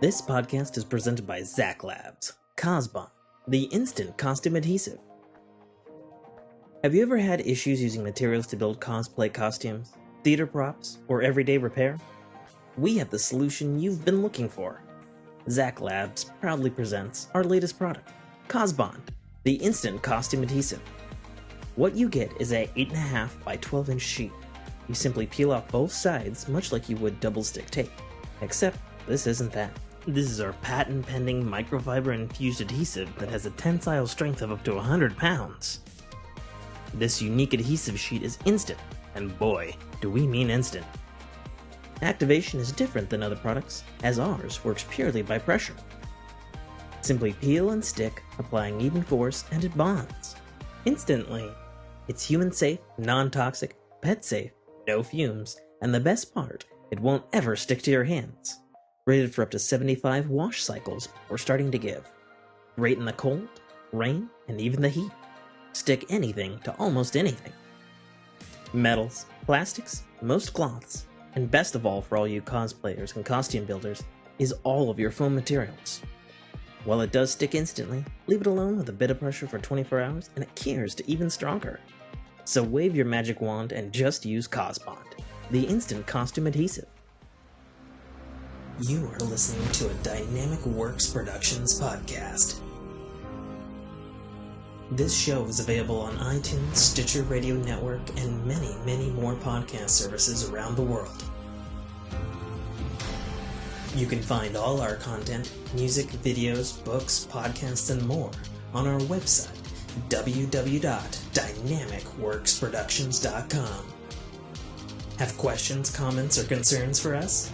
This podcast is presented by Zach Labs, Cosbon, the instant costume adhesive. Have you ever had issues using materials to build cosplay costumes, theater props, or everyday repair? We have the solution you've been looking for. Zach Labs proudly presents our latest product, Cosbon, the instant costume adhesive. What you get is a 8.5 by 12 inch sheet. You simply peel off both sides much like you would double stick tape, except this isn't that. This is our patent-pending microfiber-infused adhesive that has a tensile strength of up to 100 pounds. This unique adhesive sheet is instant, and boy, do we mean instant. Activation is different than other products, as ours works purely by pressure. Simply peel and stick, applying even force, and it bonds. Instantly. It's human-safe, non-toxic, pet-safe, no fumes, and the best part, it won't ever stick to your hands. Rated for up to 75 wash cycles before starting to give. Great in the cold, rain, and even the heat. Stick anything to almost anything. Metals, plastics, most cloths, and best of all for all you cosplayers and costume builders, is all of your foam materials. While it does stick instantly, leave it alone with a bit of pressure for 24 hours and it cures to even stronger. So wave your magic wand and just use Cosbond, the instant costume adhesive. You are listening to a Dynamic Works Productions podcast. This show is available on iTunes, Stitcher Radio Network, and many, many more podcast services around the world. You can find all our content, music, videos, books, podcasts, and more on our website, www.dynamicworksproductions.com. Have questions, comments, or concerns for us?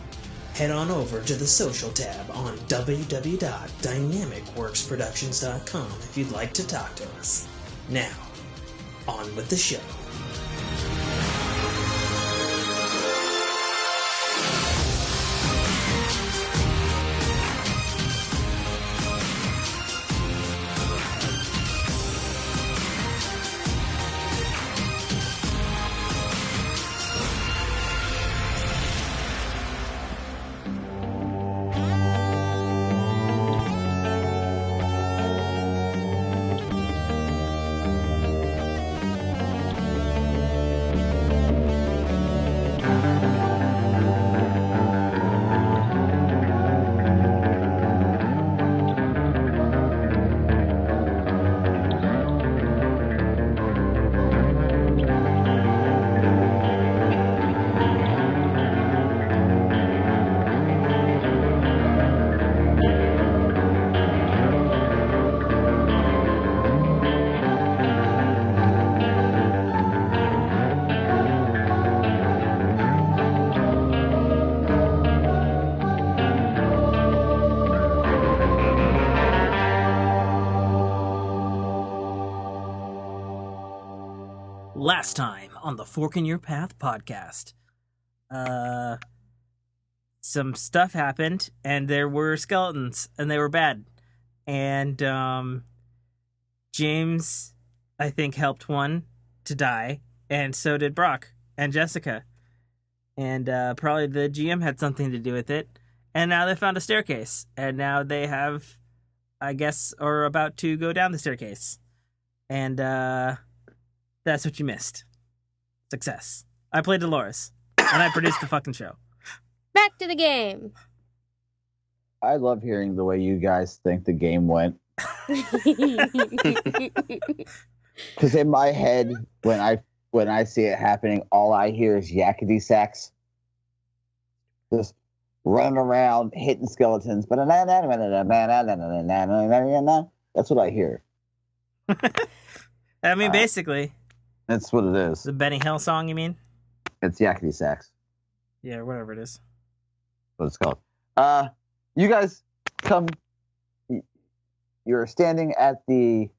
Head on over to the social tab on www.dynamicworksproductions.com if you'd like to talk to us. Now, on with the show. Last time on the Fork in Your Path podcast, some stuff happened, and there were skeletons, and they were bad. And James, I think, helped one to die, and so did Brock and Jessica. And probably the GM had something to do with it. And now they found a staircase, and now they have, I guess, are about to go down the staircase. And that's what you missed. Success. I played Dolores, and I produced the fucking show. Back to the game. I love hearing the way you guys think the game went. Because in my head, when I see it happening, all I hear is yakety sax. Just running around, hitting skeletons. That's what I hear. I mean, basically. That's what it is. The Benny Hill song, you mean? It's yakety sax. Yeah, whatever it is. What it's called. You guys come. You're standing at the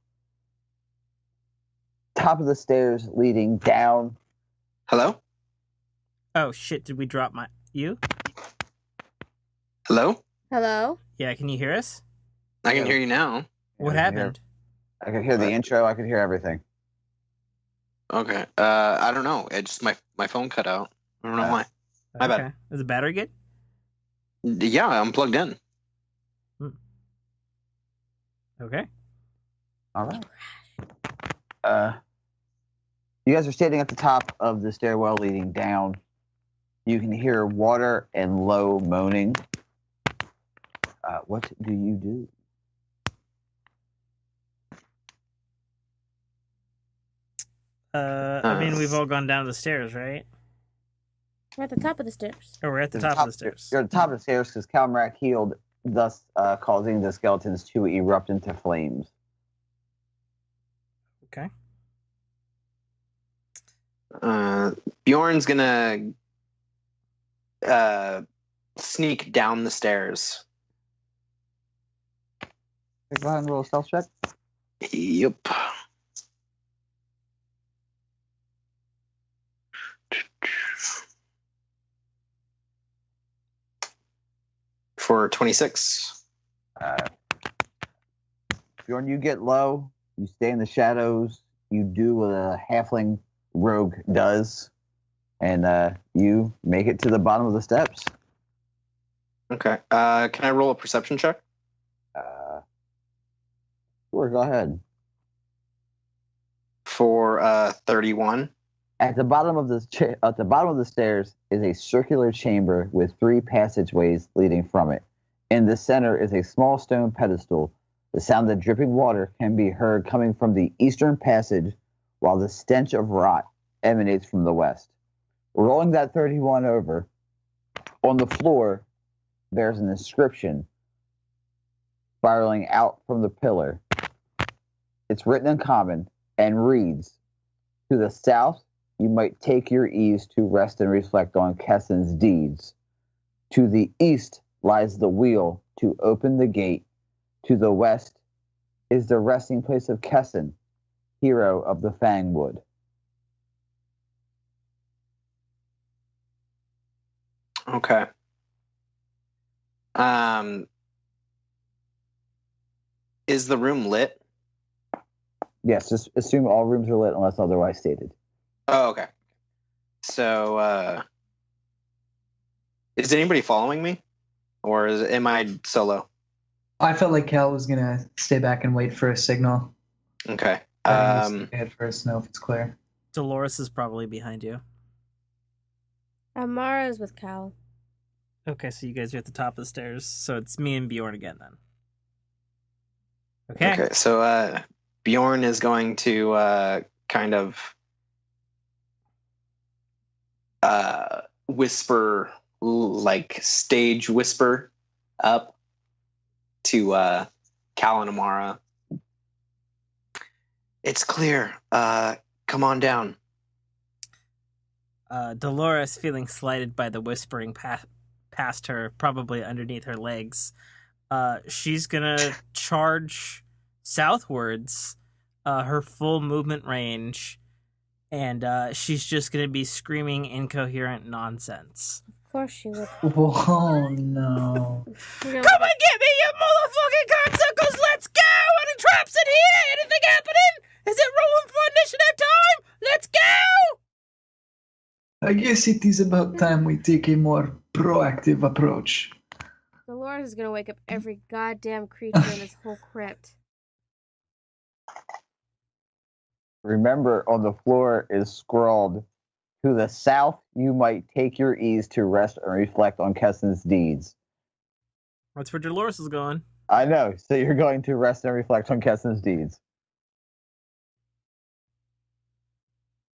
top of the stairs leading down. Hello? Oh, shit. Did we drop you? Hello? Hello? Yeah, can you hear us? I can hear you now. What happened? I could hear the intro. I could hear everything. Okay. I don't know. It just my phone cut out. I don't know why. My bad. Is the battery good? Yeah, I'm plugged in. Okay. All right. You guys are standing at the top of the stairwell leading down. You can hear water and low moaning. What do you do? I mean, we've all gone down the stairs, right? We're at the top of the stairs. Oh, we're at the top of the stairs. You're at the top of the stairs because Calmrak healed, thus causing the skeletons to erupt into flames. Okay. Bjorn's gonna sneak down the stairs. Go ahead and roll a stealth check. Yep. For 26. Bjorn, you get low. You stay in the shadows. You do what a halfling rogue does, and you make it to the bottom of the steps. Okay. Can I roll a perception check? Sure, go ahead. For 31. At the bottom of the stairs is a circular chamber with 3 passageways leading from it. In the center is a small stone pedestal. The sound of dripping water can be heard coming from the eastern passage, while the stench of rot emanates from the west. Rolling that 31 over, on the floor, there's an inscription spiraling out from the pillar. It's written in common and reads, "To the south, you might take your ease to rest and reflect on Kessen's deeds. To the east lies the wheel to open the gate. To the west is the resting place of Kessen, hero of the Fangwood." Okay. Is the room lit? Yes, just assume all rooms are lit unless otherwise stated. Oh, okay. So, is anybody following me? Or am I solo? I felt like Cal was going to stay back and wait for a signal. Okay. Head first, know if it's clear. Dolores is probably behind you. Mara's with Cal. Okay, so you guys are at the top of the stairs. So it's me and Bjorn again then. Okay. So Bjorn is going to kind of whisper, like stage whisper up to Cal and Amara. It's clear. Come on down. Dolores, feeling slighted by the whispering past her, probably underneath her legs, she's gonna charge southwards, her full movement range, and she's just gonna be screaming incoherent nonsense. Of course she would. Oh, no. Come and get me, you motherfucking cocksuckers! Let's go! Any traps in here? Anything happening? Is it rolling for initiative time? Let's go! I guess it is about time we take a more proactive approach. Dolores is gonna wake up every goddamn creature in this whole crypt. Remember, on the floor is scrawled, "To the south, you might take your ease to rest and reflect on Kessen's deeds." That's where Dolores is going. I know, so you're going to rest and reflect on Kessen's deeds.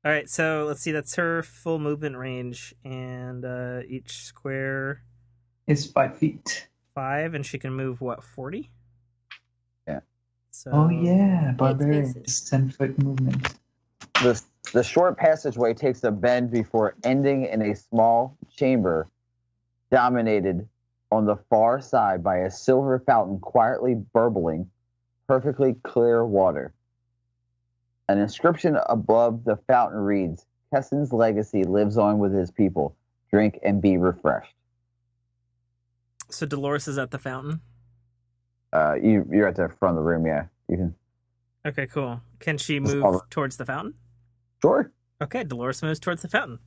All right, so let's see. That's her full movement range, and each square It's 5 feet. 5, and she can move what, 40? Yeah. So Oh, yeah. Barbarian. spaces. It's 10-foot movement. The short passageway takes a bend before ending in a small chamber dominated on the far side by a silver fountain quietly burbling perfectly clear water. An inscription above the fountain reads, "Kessen's legacy lives on with his people. Drink and be refreshed." So Dolores is at the fountain. You're at the front of the room, yeah. You can. Okay, cool. Can she Just move follow. towards the fountain? Sure. Okay, Dolores moves towards the fountain.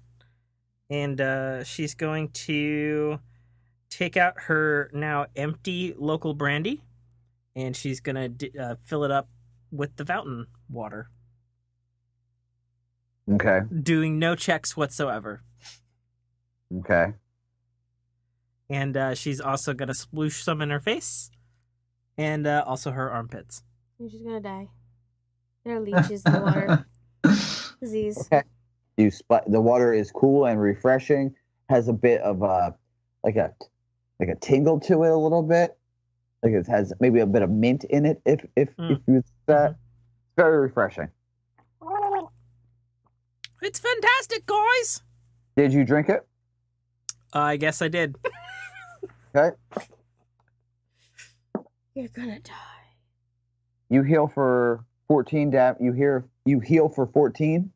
And she's going to take out her now empty local brandy and she's gonna fill it up with the fountain water, Okay. doing no checks whatsoever. Okay. And she's also gonna sploosh some in her face, and also her armpits. And she's gonna die. There are leeches in the water. Disease. Okay. The water is cool and refreshing. Has a bit of like a tingle to it a little bit. Like it has maybe a bit of mint in it. If you that, it's very refreshing. It's fantastic, guys. Did you drink it? I guess I did. Okay. You're gonna die. You heal for 14 You heal for 14.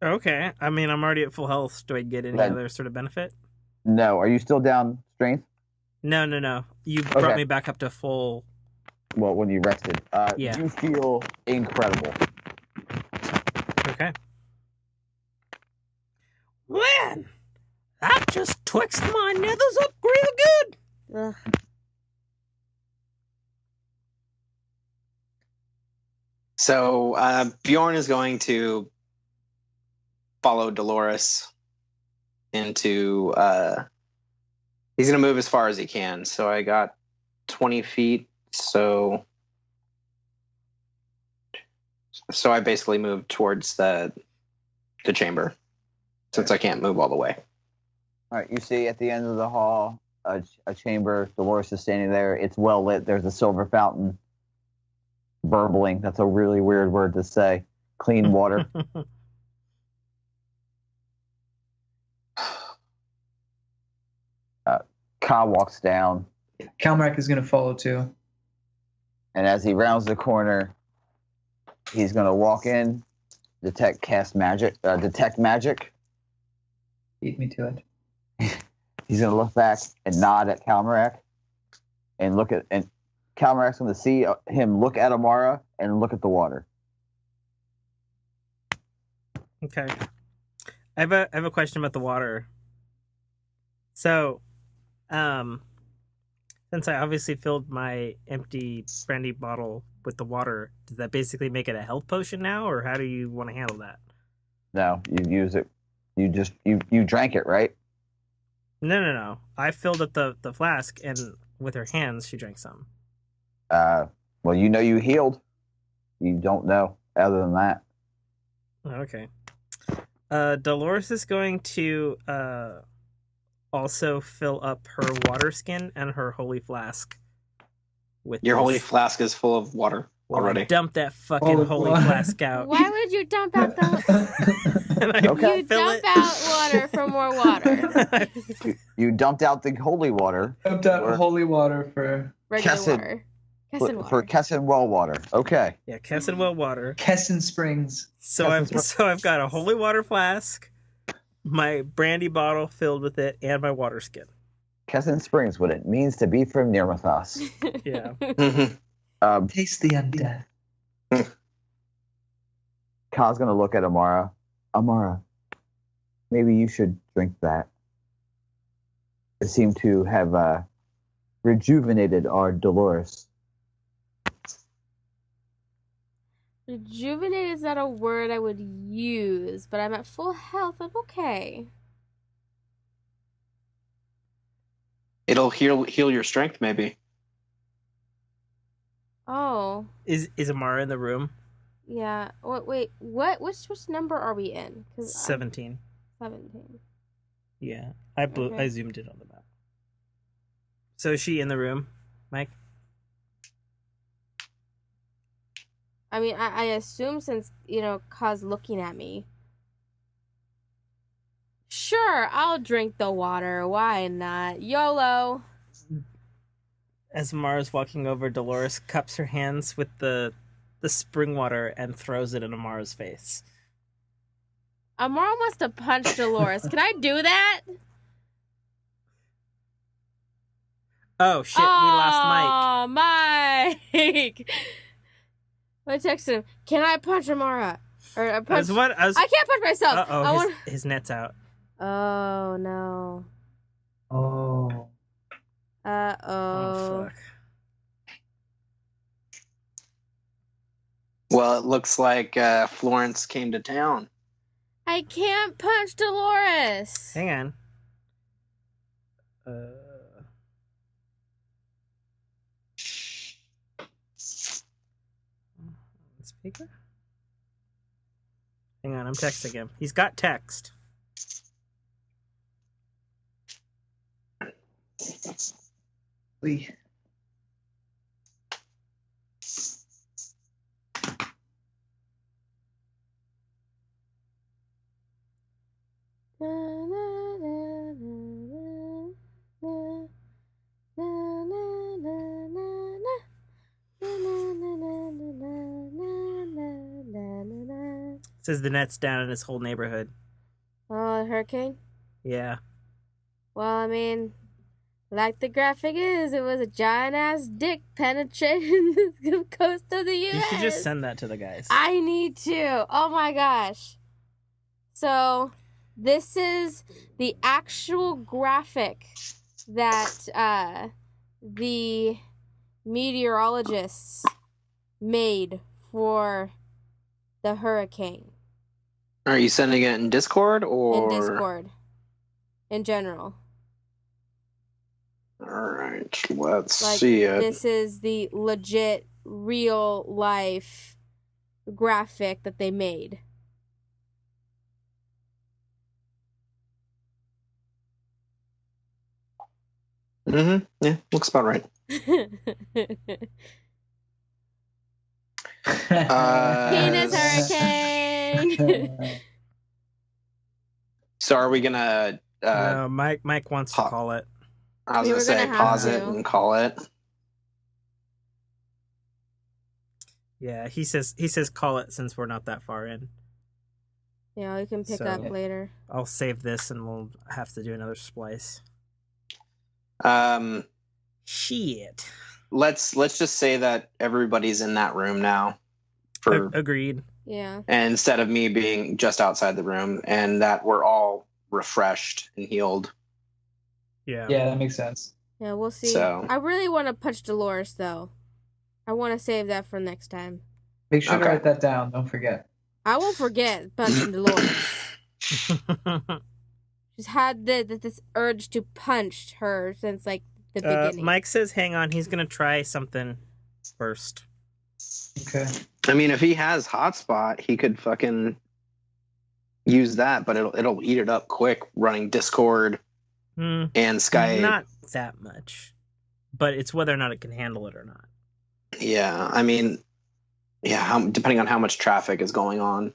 Okay. I mean, I'm already at full health. Do I get any Then- other sort of benefit? No. Are you still down strength? No. You brought Okay. me back up to full. Well, when you rested. Yeah. You feel incredible. Okay. Man, that just twixt my nethers up real good. Ugh. So Bjorn is going to follow Dolores into. He's going to move as far as he can. So I got 20 feet. So I basically moved towards the chamber, since I can't move all the way. All right. You see at the end of the hall a chamber. Dolores is standing there. It's well lit. There's a silver fountain burbling. That's a really weird word to say. Clean water. Ka walks down, Calmac is going to follow too. and as he rounds the corner, he's going to walk in, detect magic. Beat me to it. He's going to look back and nod at Calmarac, and Calmarac's going to see him look at Amara and look at the water. Okay. I have a question about the water. So, since I obviously filled my empty brandy bottle with the water, does that basically make it a health potion now, or how do you want to handle that? No, you use it. You drank it, right? No. I filled up the flask, and with her hands, she drank some. Well, you healed. You don't know other than that. Okay. Dolores is going to also fill up her water skin and her holy flask with Your this. holy flask is full of water Well, already. I dumped that fucking Holy holy water. flask out. Why would you dump out the? And I Okay. You fill dump it. out water for more water. You dumped out the holy water Dumped out Or- holy water for Regular Kessin. water. Kessin water. for Kessin well water. Okay. Yeah, Kessin well water. Kessin Springs. So I've got a holy water flask, my brandy bottle filled with it, and my water skin. Kessin Springs, what it means to be from Nirmathas. Yeah. Mhm. Taste the undeath. Ka's gonna look at Amara. Amara, maybe you should drink that. It seemed to have rejuvenated our Dolores. Rejuvenate is not a word I would use, but I'm at full health. I'm okay. It'll heal your strength, maybe. Oh, Is Amara in the room? yeah. Wait, what? Which number are we in? 'Cause I'm 17. 17. Yeah. Okay. I zoomed it on the map. So is she in the room, Mike? I mean, I assume since, Ka's looking at me. Sure, I'll drink the water. Why not? YOLO. As Amara's walking over, Dolores cups her hands with the spring water and throws it in Amara's face. Amara wants to punch Dolores. Can I do that? Oh shit, we lost Mike. Oh, Mike. I texted him. Can I punch Amara? Or I punch. I can't punch myself. I want. His net's out. Oh no. Oh. Uh Oh oh. fuck. Well, it looks like Florence came to town. I can't punch Dolores. Hang on. Speaker? Hang on, I'm texting him. He's got text. We. Says the net's down in his whole neighborhood. Oh, a hurricane? Yeah. Well, I mean, like the graphic is, it was a giant-ass dick penetrating the coast of the U.S. You should just send that to the guys. I need to. Oh, my gosh. So, this is the actual graphic that the meteorologists made for the hurricane. Are you sending it in Discord or? In Discord. In general. Alright, let's see it. This is the legit, real life graphic that they made. Mm-hmm. Yeah, looks about right. Penis hurricane. So are we gonna? No, Mike wants to call it. I was gonna say pause it and call it. Yeah, he says call it since we're not that far in. Yeah, we can pick up later. I'll save this and we'll have to do another splice. Shit. Let's just say that everybody's in that room now. Agreed. Yeah. And instead of me being just outside the room, and that we're all refreshed and healed. Yeah, that makes sense. Yeah, we'll see. So, I really want to punch Dolores, though. I want to save that for next time. Make sure to write that down. Don't forget. I won't forget punching Dolores. She's had this urge to punch her since, like, the beginning. Mike says, hang on, he's going to try something first. Okay. I mean, if he has hotspot, he could fucking use that, but it'll eat it up quick running Discord and Skype. Not that much, but it's whether or not it can handle it or not. Yeah, I mean, depending on how much traffic is going on.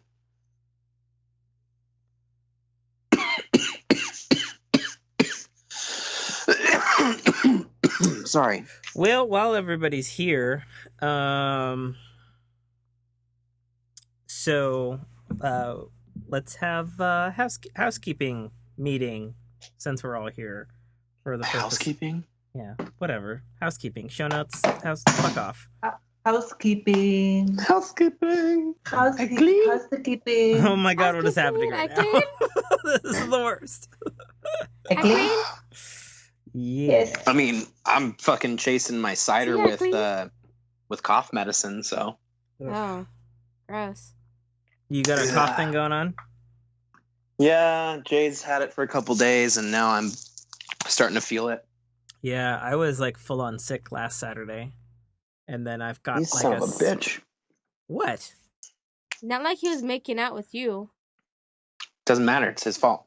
Sorry. Well, while everybody's here, so let's have a housekeeping meeting since we're all here for the purpose. Housekeeping? Yeah, whatever. Housekeeping. Show notes. Fuck off. Housekeeping. Housekeeping. Housekeeping. Oh my god, what is happening right now? This is the worst. Yeah. Yes. I mean, I'm fucking chasing my cider with cough medicine, so. Oh, gross. You got a cough thing going on? Yeah, Jade's had it for a couple days, and now I'm starting to feel it. Yeah, I was like full on sick last Saturday, and then I've got You son of a bitch. What? Not like he was making out with you. Doesn't matter. It's his fault.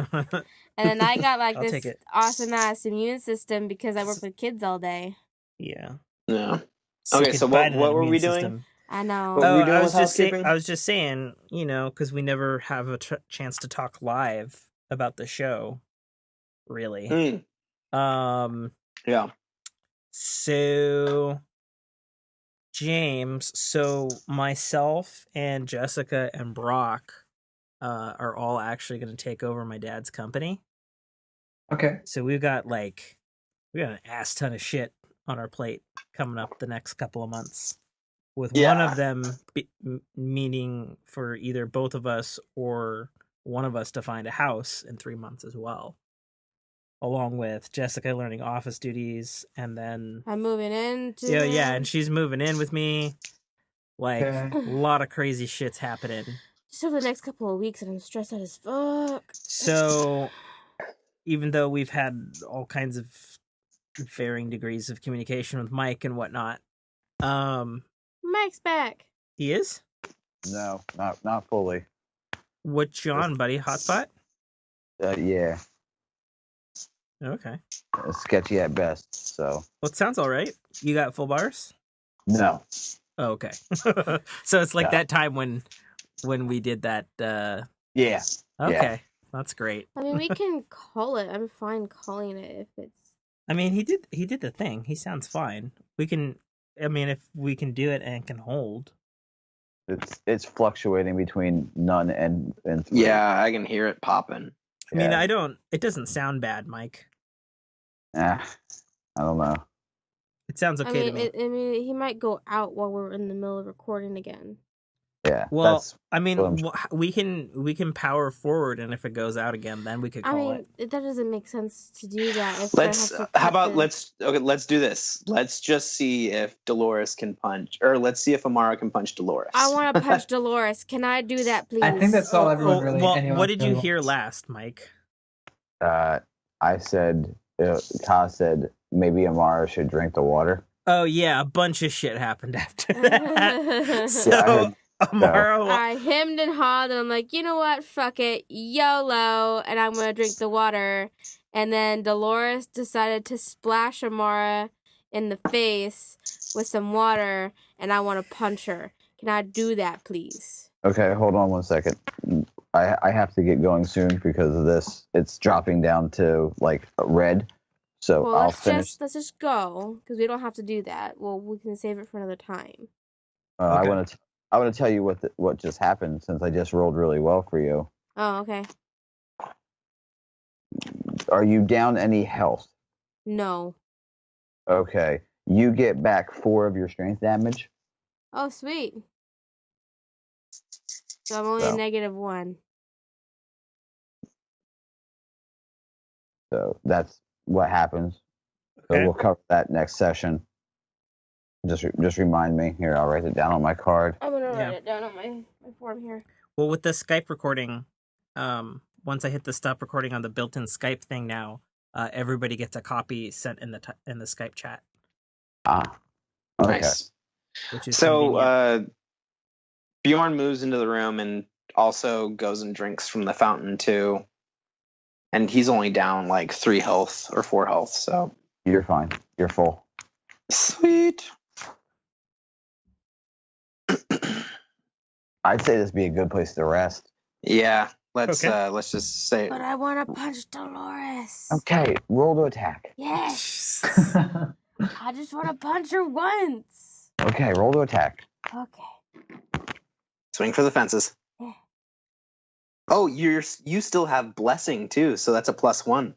And then I got like I'll this awesome ass immune system because I work with kids all day. Yeah. Yeah. Okay, so what were we doing? System. I know. What were we doing I with was just saying, you know, because we never have a chance to talk live about the show, really. Yeah. So, James, myself and Jessica and Brock are all actually going to take over my dad's company. Okay. So we got an ass ton of shit on our plate coming up the next couple of months. With one of them meaning for either both of us or one of us to find a house in 3 months as well. Along with Jessica learning office duties, and then I'm moving in. Yeah, and she's moving in with me. Like, a lot of crazy shit's happening. Just over the next couple of weeks, and I'm stressed out as fuck. So, even though we've had all kinds of varying degrees of communication with Mike and whatnot, Mike's back. He is? No, not fully. What you on, buddy? Hotspot? Yeah. Okay. Sketchy at best, so. Well, it sounds all right. You got full bars? No. Oh, okay. So it's like that time when we did that. Yeah. Okay. Yeah. That's great. I mean, we can call it. I'm fine calling it if it's. I mean, he did the thing. He sounds fine. We can. I mean, if we can do it and can hold. It's fluctuating between none and 3. Yeah, I can hear it popping. I mean, it doesn't sound bad, Mike. I don't know. It sounds okay to me. I mean, he might go out while we're in the middle of recording again. Yeah. Well, I mean, we can power forward, and if it goes out again, then we could call it. That doesn't make sense to do that. Let's do this. Let's just see if Dolores can punch, or let's see if Amara can punch Dolores. I want to punch Dolores. Can I do that, please? I think that's all everyone really. Well, what did you hear last, Mike? I said, Kaz said maybe Amara should drink the water. Oh yeah, a bunch of shit happened after that. So. Amara, I hemmed and hawed, and I'm like, you know what? Fuck it, YOLO, and I'm gonna drink the water. And then Dolores decided to splash Amara in the face with some water, and I want to punch her. Can I do that, please? Okay, hold on 1 second. I have to get going soon because of this. It's dropping down to like red, so I'll finish. Let's just go because we don't have to do that. Well, we can save it for another time. Okay. I want to tell you what just happened since I just rolled really well for you. Oh, okay. Are you down any health? No. Okay. You get back 4 of your strength damage. Oh, sweet. So I'm only a -1. So that's what happens. So we'll cover that next session. Just remind me. Here, I'll write it down on my card. I'm going to write it down on my form here. Well, with the Skype recording, once I hit the stop recording on the built-in Skype thing now, everybody gets a copy sent in the Skype chat. Okay. Nice. Which is so Bjorn moves into the room and also goes and drinks from the fountain too. And he's only down like 3 health or 4 health, so. You're fine. You're full. Sweet. I'd say this would be a good place to rest. Yeah, let's just say. But I want to punch Dolores. Okay, roll to attack. Yes. I just want to punch her once. Okay, roll to attack. Okay. Swing for the fences. Yeah. Oh, you still have blessing too, so that's a +1.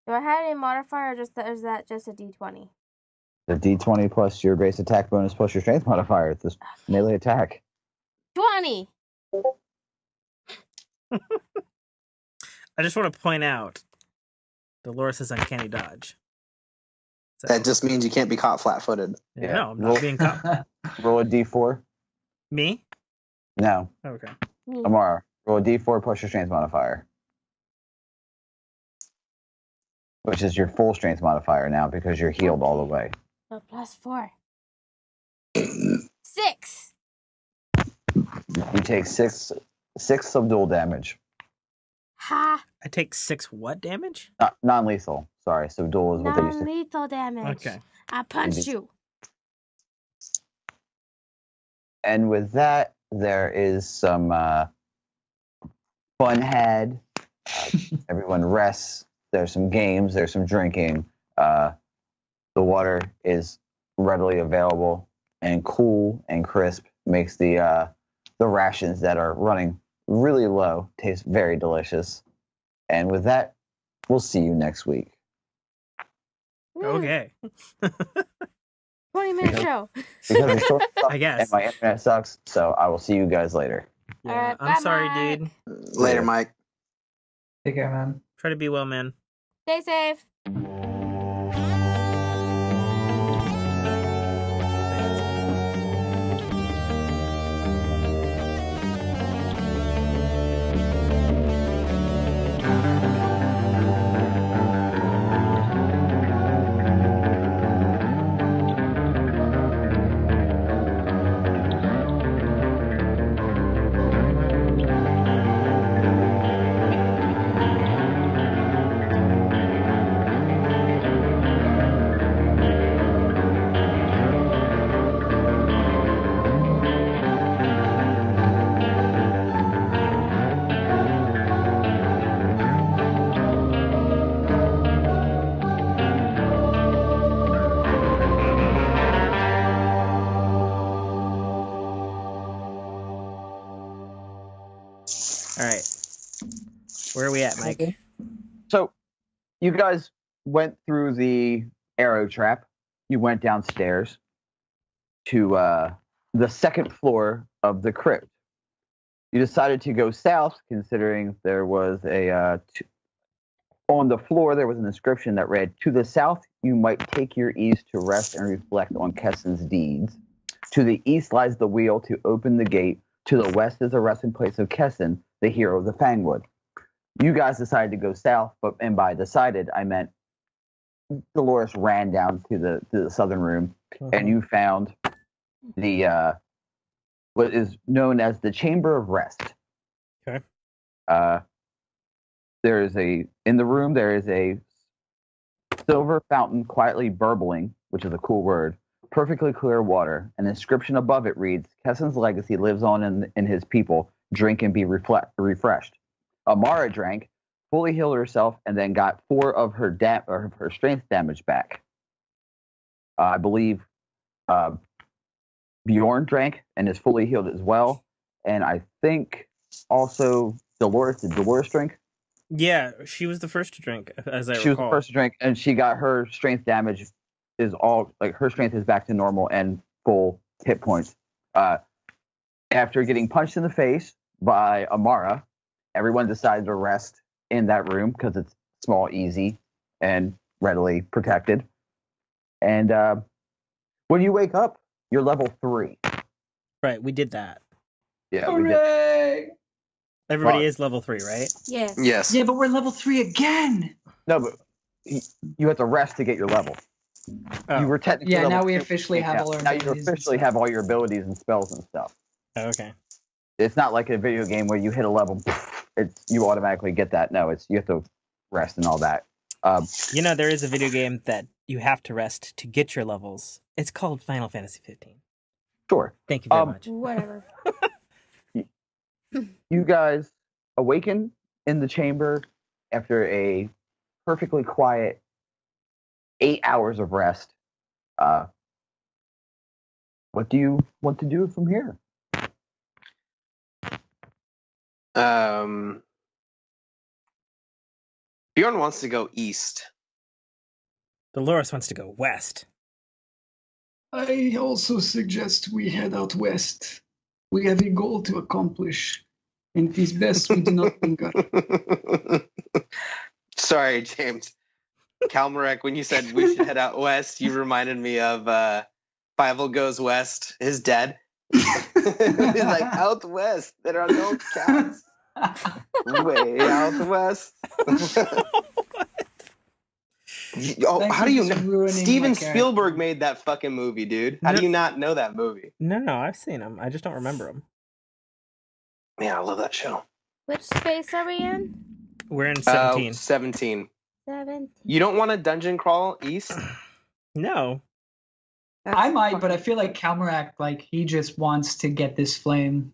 Do I have any modifier, or is that just a D20? The D20 plus your base attack bonus plus your strength modifier. It's this melee attack. 20. I just want to point out Dolores is uncanny dodge. So, that just means you can't be caught flat-footed. Yeah. No, I'm not being caught. Roll a D4. Me? No. Okay. Amara, roll a D4 plus your strength modifier. Which is your full strength modifier now because you're healed all the way. A +4. 6. You take 6 subdual damage. Ha! I take 6 what damage? Non-lethal. Sorry, subdual is what they used to. Non-lethal damage. Okay. I punched you. And with that, there is some fun had. Everyone rests. There's some games. There's some drinking. The water is readily available and cool and crisp. Makes the rations that are running really low taste very delicious. And with that, we'll see you next week. Okay. 20-minute show. Because it's short I guess. and my internet sucks, so I will see you guys later. Yeah, All right, I'm bye, sorry, Mike. dude. Later, Mike. Take care, man. Try to be well, man. Stay safe. Where are we at, Mike? Okay. So, you guys went through the arrow trap. You went downstairs to the second floor of the crypt. You decided to go south, considering there was on the floor there was an inscription that read, "To the south, you might take your ease to rest and reflect on Kessen's deeds. To the east lies the wheel to open the gate. To the west is the resting place of Kessen, the hero of the Fangwood." You guys decided to go south, and by decided, I meant Dolores ran down to the southern room, and you found the what is known as the Chamber of Rest. Okay. In the room there is a silver fountain quietly burbling, which is a cool word, perfectly clear water. An inscription above it reads, "Kessen's legacy lives on in his people. Drink and be refreshed." Amara drank, fully healed herself, and then got 4 of her her strength damage back. I believe Bjorn drank and is fully healed as well. And I think also Dolores, did Dolores drink? Yeah, she was the first to drink, as I recall. She was the first to drink, and she got her strength damage her strength is back to normal and full hit points. After getting punched in the face by Amara, everyone decided to rest in that room because it's small, easy, and readily protected. And when you wake up, you're level 3. Right, we did that. Yeah, Hooray! Everybody is level 3, right? Yes. Yes. Yeah, but we're level 3 again. No, but you have to rest to get your level. Oh. You were technically Yeah, level now we 2. officially have all our Now you abilities and officially stuff. have all your abilities and spells and stuff. Oh, okay. It's not like a video game where you hit a level, you automatically get that. No, you have to rest and all that. There is a video game that you have to rest to get your levels. It's called Final Fantasy 15. Sure. Thank you very much. Whatever. You guys awaken in the chamber after a perfectly quiet 8 hours of rest. What do you want to do from here? Bjorn wants to go east. Dolores wants to go west. I also suggest we head out west. We have a goal to accomplish, and it is best we do not linger. Sorry, James. Kalmarek, when you said we should head out west, you reminded me of Fievel Goes West, his dad. He's like, out west, there are no cats. Way out west. How do you know? Steven Spielberg made that fucking movie, dude. How do you not know that movie? No, I've seen him. I just don't remember him. Man, I love that show. Which space are we in? We're in 17. 17. 17. You don't want to dungeon crawl east? No. I might, but I feel like Kalmarak, he just wants to get this flame.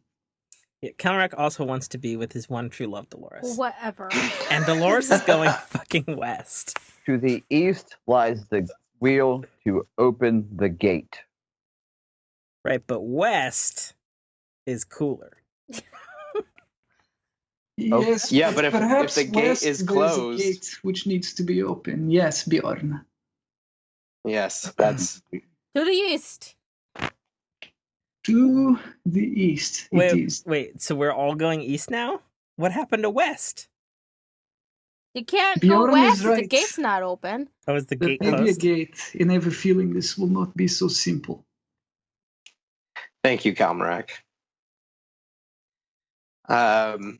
Yeah, Kalmarak also wants to be with his one true love, Dolores. Whatever. And Dolores is going fucking west. To the east lies the wheel to open the gate. Right, but west is cooler. Yes, Yeah, but if perhaps the gate west is there's a closed- gate which needs to be open. Yes, Bjorn. Yes, that's... To the east. To the east. It is. Wait, so we're all going east now? What happened to west? You can't Bjorn go is west if the right. gate's not open. Oh, is the There gate may be a closed? gate, and I have a feeling this will not be so simple. Thank you, Kalmarak. Fine,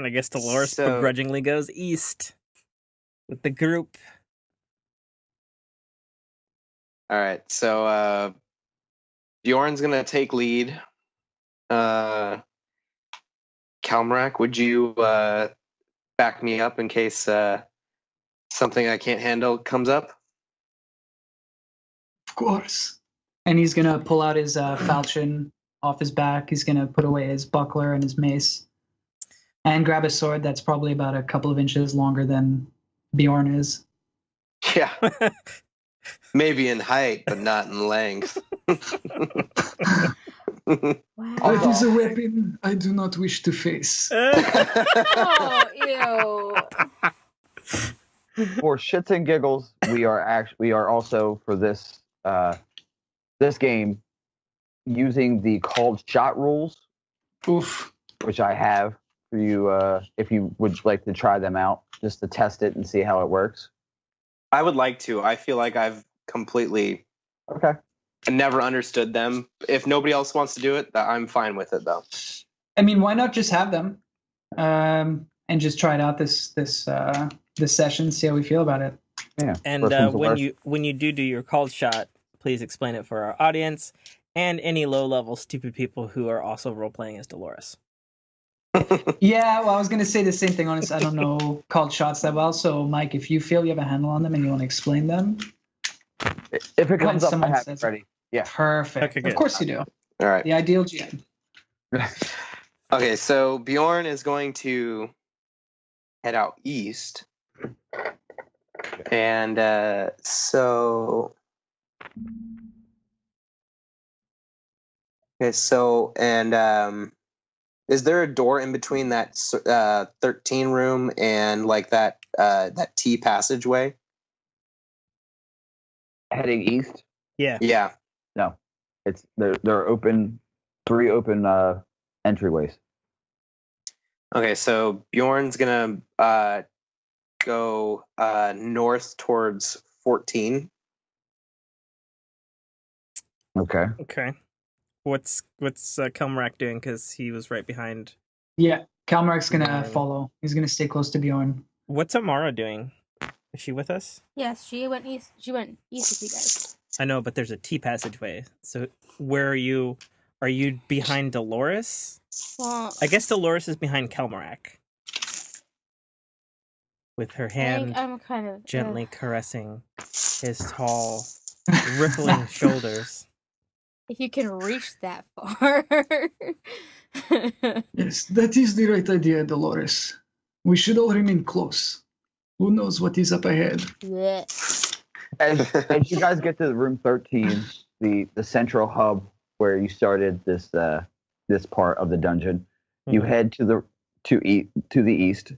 I guess Dolores So- begrudgingly goes east with the group. All right, so Bjorn's gonna take lead. Kalmarak, would you back me up in case something I can't handle comes up? Of course. And he's going to pull out his falchion off his back. He's going to put away his buckler and his mace. And grab a sword that's probably about a couple of inches longer than Bjorn is. Yeah, maybe in height, but not in length. That is a weapon I do not wish to face. Oh, ew. For shits and giggles, we are also for this this game using the called shot rules, Oof. which I have for you if you would like to try them out, just to test it and see how it works. I would like to. I feel like I've completely Okay. never understood them. If nobody else wants to do it, I'm fine with it though. I mean, why not just have them, and just try it out this session, see how we feel about it. Yeah. And First one's the worst. when you do your called shot, please explain it for our audience and any low-level stupid people who are also role-playing as Dolores. Yeah, well, I was gonna say the same thing. Honestly, I don't know called shots that well. So, Mike, if you feel you have a handle on them and you want to explain them, If it comes up, I someone have it says- ready. Yeah. perfect. Okay, good. Of course you do. All right. The ideal GM. Okay, so Bjorn is going to head out east. And so is there a door in between that 13 room and like that T passageway? Heading east? Yeah. Yeah. No. It's there are open 3 open entryways. Okay, so Bjorn's gonna go north towards 14. Okay. Okay. What's Kelmarak doing? Because he was right behind. Yeah, Kalmark's gonna Bjorn. follow. He's gonna stay close to Bjorn. What's Amara doing? Is she with us? Yes, she went east. She went east with you guys. I know, but there's a T passageway. So where are you? Are you behind Dolores? Well, I guess Dolores is behind Kelmarak. With her hand I'm kind of gently caressing his tall, rippling shoulders. If you can reach that far. Yes, that is the right idea, Dolores. We should all remain close. Who knows what is up ahead? Blech. As you guys get to room 13, the central hub where you started this this part of the dungeon, you Mhm. head to the east,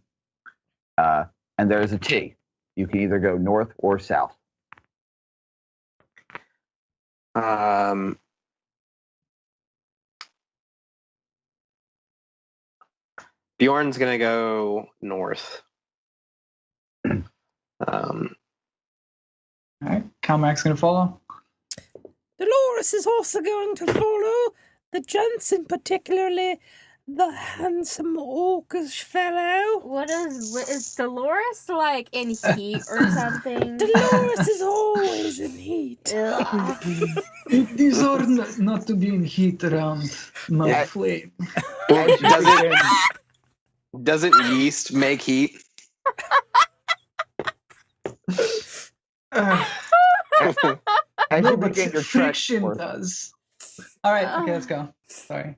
and there's a T. You can either go north or south. Bjorn's gonna go north. All right, Kalmark's gonna follow. Dolores is also going to follow. The Johnson, particularly the handsome orcish fellow. What is Dolores like in heat or something? Dolores is always in heat. Ugh. It is hard not to be in heat around my Yeah. flame. Doesn't yeast make heat? Uh, As no, you but begin your trek friction north, does. All right, okay, let's go. Sorry.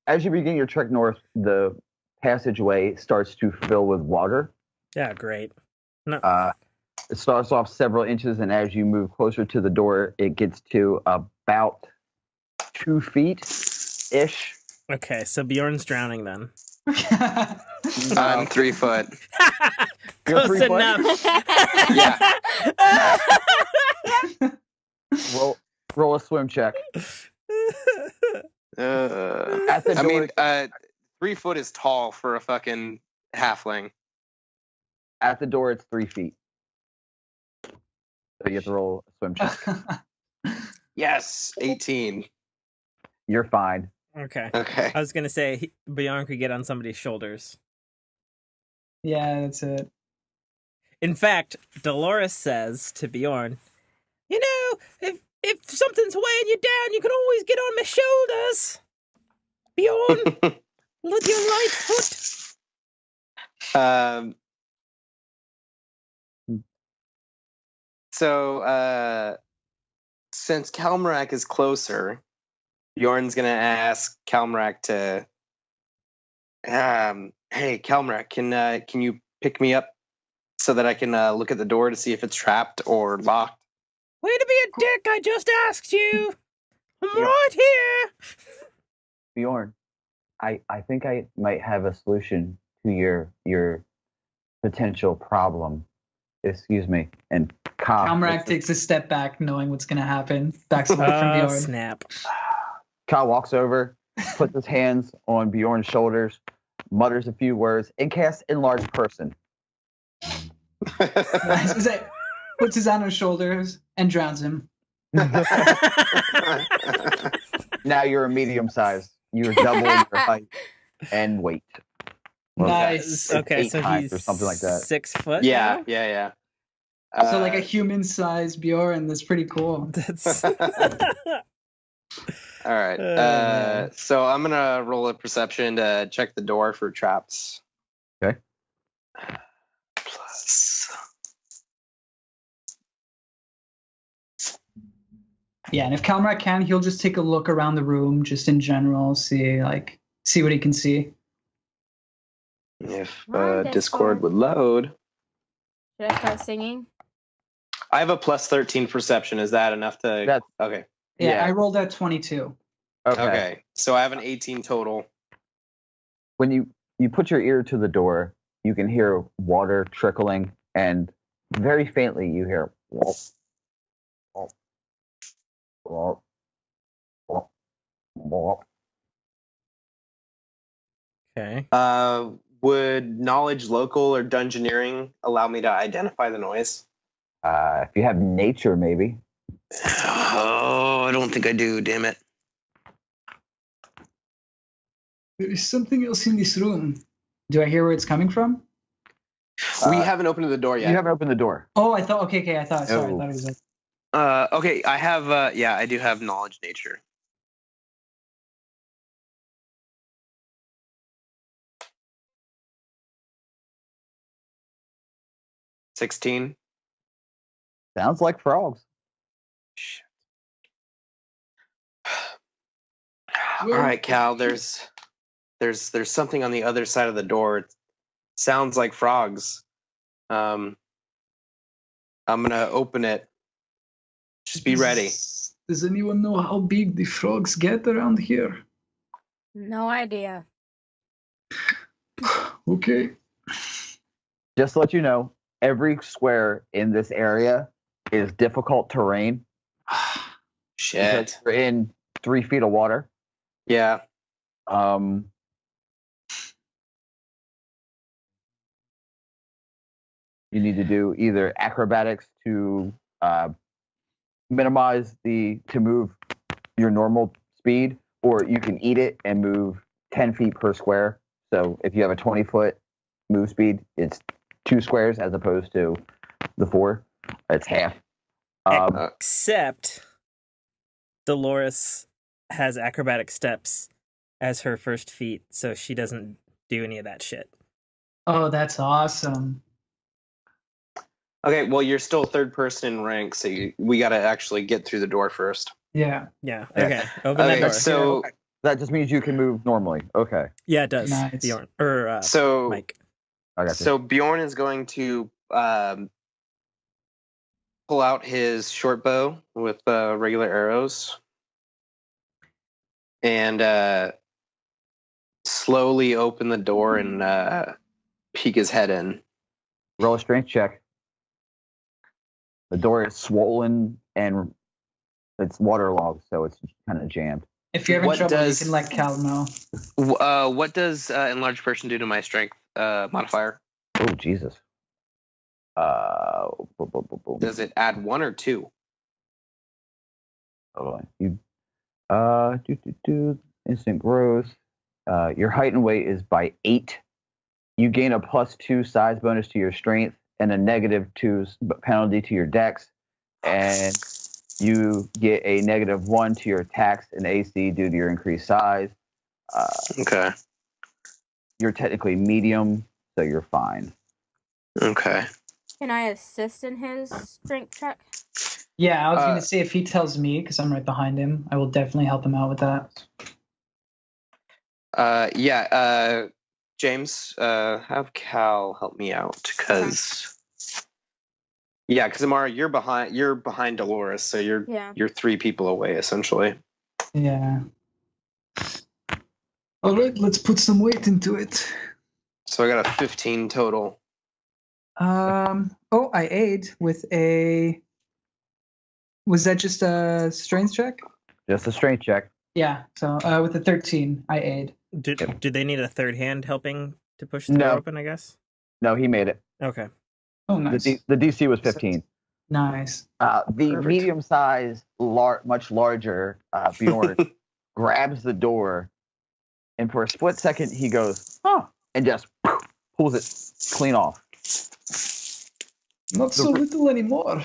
as you begin your trek north, the passageway starts to fill with water. Yeah, great. No, It starts off several inches, and as you move closer to the door, it gets to about 2 feet ish. okay, so Bjorn's drowning then. I'm 3 foot. You're Close 3 foot? enough. Yeah. Roll a swim check. At the I door, mean, 3 foot is tall for a fucking halfling. at the door, it's 3 feet. So you have to roll a swim check. Yes, 18. You're fine. Okay. Okay. I was going to say Bjorn could get on somebody's shoulders. Yeah, that's it. In fact, Dolores says to Bjorn, you know, if something's weighing you down, you can always get on my shoulders. Bjorn, with your right foot. So, since Kalmarak is closer, Bjorn's gonna ask Kalmarak to, hey, Kalmarak, can you pick me up so that I can look at the door to see if it's trapped or locked? Way to be a dick, I just asked you. I'm right here. Bjorn, I think I might have a solution to your potential problem. Excuse me. And Calmrak takes a step back, knowing what's going to happen. Backs away from Oh, Bjorn. snap. Kyle walks over, puts his hands on Bjorn's shoulders, mutters a few words, and casts Enlarged Person. Puts his hand on his shoulders and drowns him. Now you're a medium size. You're double your height and weight. Nice. Okay, It's so 8 times he's or something like that. 6 foot. Yeah, now? yeah. So like a human-sized Bjorn. That's pretty cool. That's All right. So I'm gonna roll a perception to check the door for traps. Okay. Plus. Yeah, and if Calmrak can, he'll just take a look around the room, just in general, see what he can see. If Hi, Discord Discord. would load. Should I start singing? I have a plus 13 perception. Is that enough to? That's- Okay. Yeah, I rolled at 22. Okay. So I have an 18 total. When you put your ear to the door, you can hear water trickling, and very faintly you hear wop, wop, wop, wop, wop. okay. Would knowledge local or dungeoneering allow me to identify the noise? If you have nature, maybe. Oh, I don't think I do. Damn it. There is something else in this room. Do I hear where it's coming from? We haven't opened the door yet. You haven't opened the door. Oh, I thought. Okay. I thought. Sorry, I Oh. thought it was like. Okay, I have. Yeah, I do have knowledge nature. $16. Sounds like frogs. Shit. All right, Cal. There's something on the other side of the door. It sounds like frogs. I'm gonna open it. Just be ready. Does anyone know how big the frogs get around here? No idea. Okay. Just to let you know, every square in this area is difficult terrain Shit. because you're in 3 feet of water. Yeah. You need to do either acrobatics to minimize to move your normal speed, or you can eat it and move 10 feet per square. So if you have a 20-foot move speed, it's 2 squares as opposed to the 4. It's half. Except Dolores has acrobatic steps as her first feat, so she doesn't do any of that shit. Oh, that's awesome. Okay. Well, you're still third person in rank, so we got to actually get through the door first. Yeah. Yeah. Yeah. Okay. Open that Okay. door. So That just means you can move normally. Okay. Yeah, it does. Nice. Bjorn or so Mike. I got you. So Bjorn is going to pull out his short bow with regular arrows and slowly open the door and peek his head in. Roll a strength check. The door is swollen and it's waterlogged, so it's kind of jammed. If you're having What trouble, does- you can let Cal know. What does enlarged person do to my strength modifier? Oh, Jesus. Boom, boom, boom, boom. Does it add 1 or 2? Hold on. Instant growth. Your height and weight is by 8. You gain a +2 size bonus to your strength and a -2 penalty to your dex, and you get a -1 to your attacks and AC due to your increased size. Okay. You're technically medium, so you're fine. Okay. Can I assist in his strength check? Yeah, I was going to say if he tells me, because I'm right behind him, I will definitely help him out with that. James, have Cal help me out because Amara, you're behind Dolores, so you're 3 people away essentially. Yeah. All right, let's put some weight into it. So I got a 15 total. I aid with a. Was that just a strength check? Just a strength check. Yeah. So with a 13, I aid. Do they need a third hand helping to push the door No. open, I guess? No, he made it. Okay. Oh, nice. The DC was 15. Nice. The Perfect. medium-sized, much larger Bjorn grabs the door, and for a split second he goes, "Huh," and just pulls it clean off. Not so little anymore.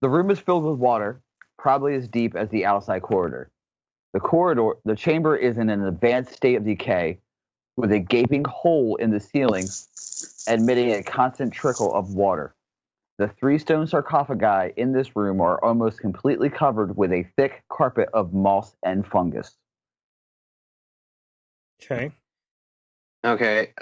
The room is filled with water, probably as deep as the outside corridor. The chamber is in an advanced state of decay, with a gaping hole in the ceiling, emitting a constant trickle of water. The 3 stone sarcophagi in this room are almost completely covered with a thick carpet of moss and fungus. Okay. Okay.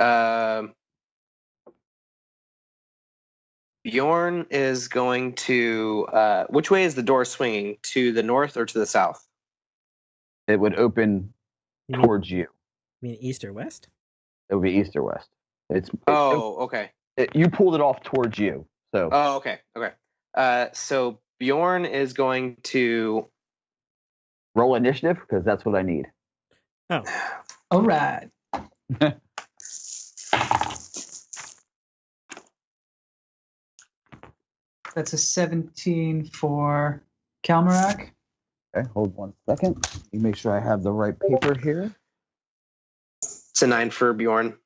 Bjorn is going to. Which way is the door swinging? To the north or to the south? It would open You mean, towards you. you mean east or west? It would be east or west. Okay. You pulled it off towards you. So Oh, okay. So Bjorn is going to. roll initiative because that's what I need. Oh. All right. That's a 17 for Kalmarak. Okay, hold 1 second. Let me make sure I have the right paper here. It's a 9 for Bjorn.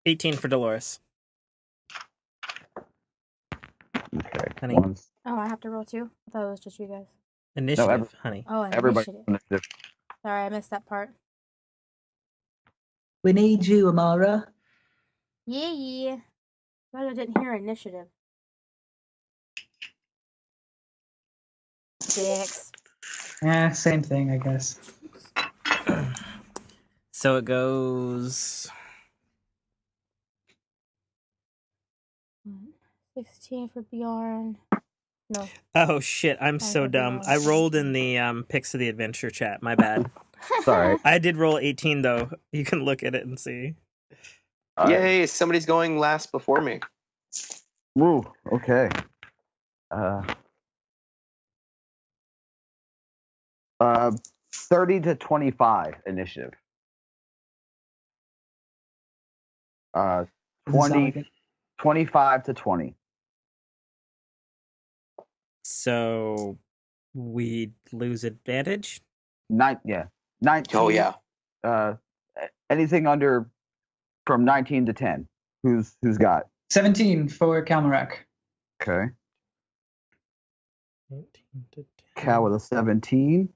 18 for Dolores. Okay. Honey. Oh, I have to roll too? I thought it was just you guys. Initiative, honey. Oh, Everybody. initiative. Sorry, I missed that part. We need you, Amara. Yeah. Glad I didn't hear initiative. 6. Yeah, same thing, I guess. So it goes 16 for Bjorn. No. Oh shit, I'm so for dumb. Bjorn. I rolled in the Pics of the Adventure chat. My bad. Sorry. I did roll 18 though. You can look at it and see. Yay! Somebody's going last before me. Woo, okay. 30 to 25 initiative. 25 to 20. So we lose advantage? 19. Oh yeah. Anything under from 19 to 10. Who's got? 17 for Kalmarak. Okay. 19 to 10. Cal with a 17.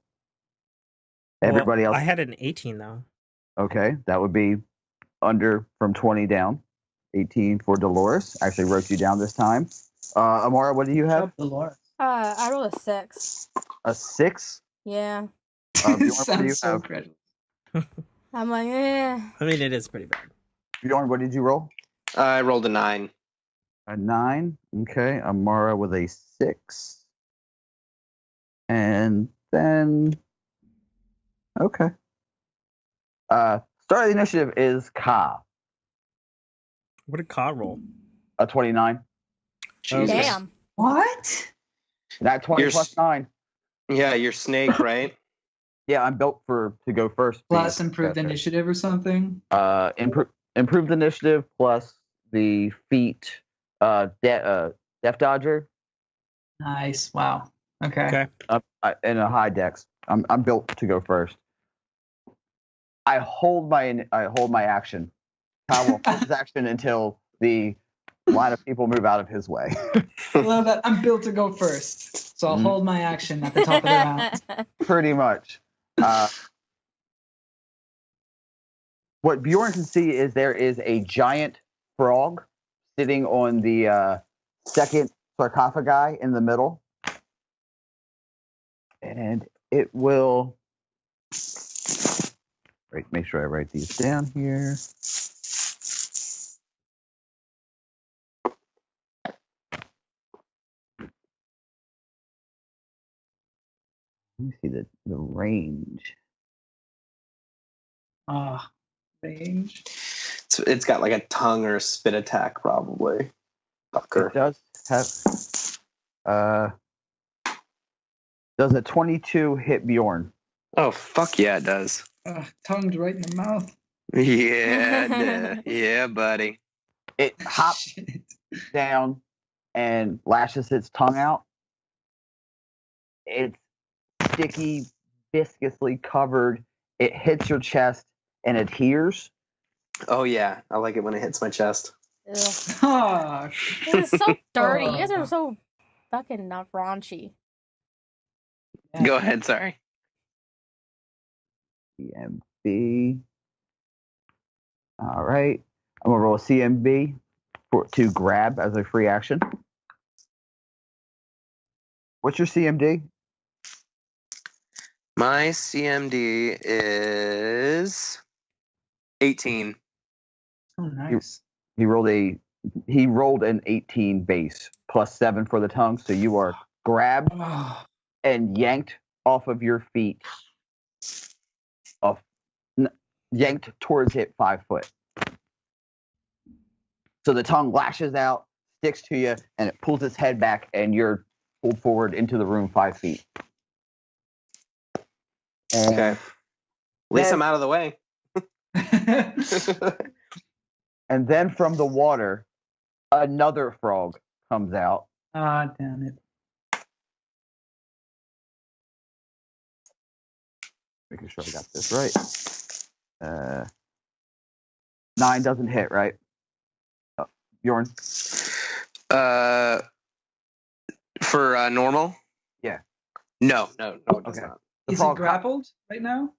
Everybody else. I had an 18 though. Okay, that would be under from 20 down. 18 for Dolores. Actually wrote you down this time. Amara, what do you have? Dolores. I rolled a 6. A 6? Yeah. Bjorn, what do you Sounds so have? precious. I'm like, eh. I mean, it is pretty bad. Bjorn, what did you roll? I rolled a 9. A 9. Okay, Amara with a 6. And then, okay. Start of the initiative is Ka. What did Ka roll? A 29. Jesus. Damn. What? That 20 You're plus 9. Yeah, you're Snake, right? Yeah, I'm built to go first. Plus improved initiative or something? Improved initiative plus the feat Death Dodger. Nice. Wow. Okay. And a high dex. I'm built to go first. I hold my action. I will hold his action until the line of people move out of his way. I love that. I'm built to go first. So I'll hold my action at the top of the round. Pretty much. What Bjorn can see is there is a giant frog sitting on the second sarcophagi in the middle. And it will... make sure I write these down here. Let me see the range. Range. So it's got like a tongue or a spit attack, probably. Fucker. It does have. Does a 22 hit Bjorn? Oh, fuck yeah, it does. Tongued right in the mouth. Yeah, yeah, buddy. It hops down and lashes its tongue out. It's sticky, viscously covered. It hits your chest and adheres. Oh yeah, I like it when it hits my chest. Ugh. Oh, This is so dirty. You guys Oh. are so fucking not raunchy. yeah. Go ahead, sorry. CMB. All right. I'm going to roll a CMB to grab as a free action. What's your CMD? My CMD is 18. Oh, nice. He rolled an 18 base plus 7 for the tongue, so you are grabbed Oh, and yanked off of your feet, yanked towards it 5 foot. So the tongue lashes out, sticks to you, and it pulls its head back, and you're pulled forward into the room 5 feet. And Okay. At least I'm out of the way. And then from the water, another frog comes out. damn it. Making sure I got this right. 9 doesn't hit, right? Oh, Bjorn? For normal? Yeah. No, it does Okay. not. The Is he frog- grappled right now?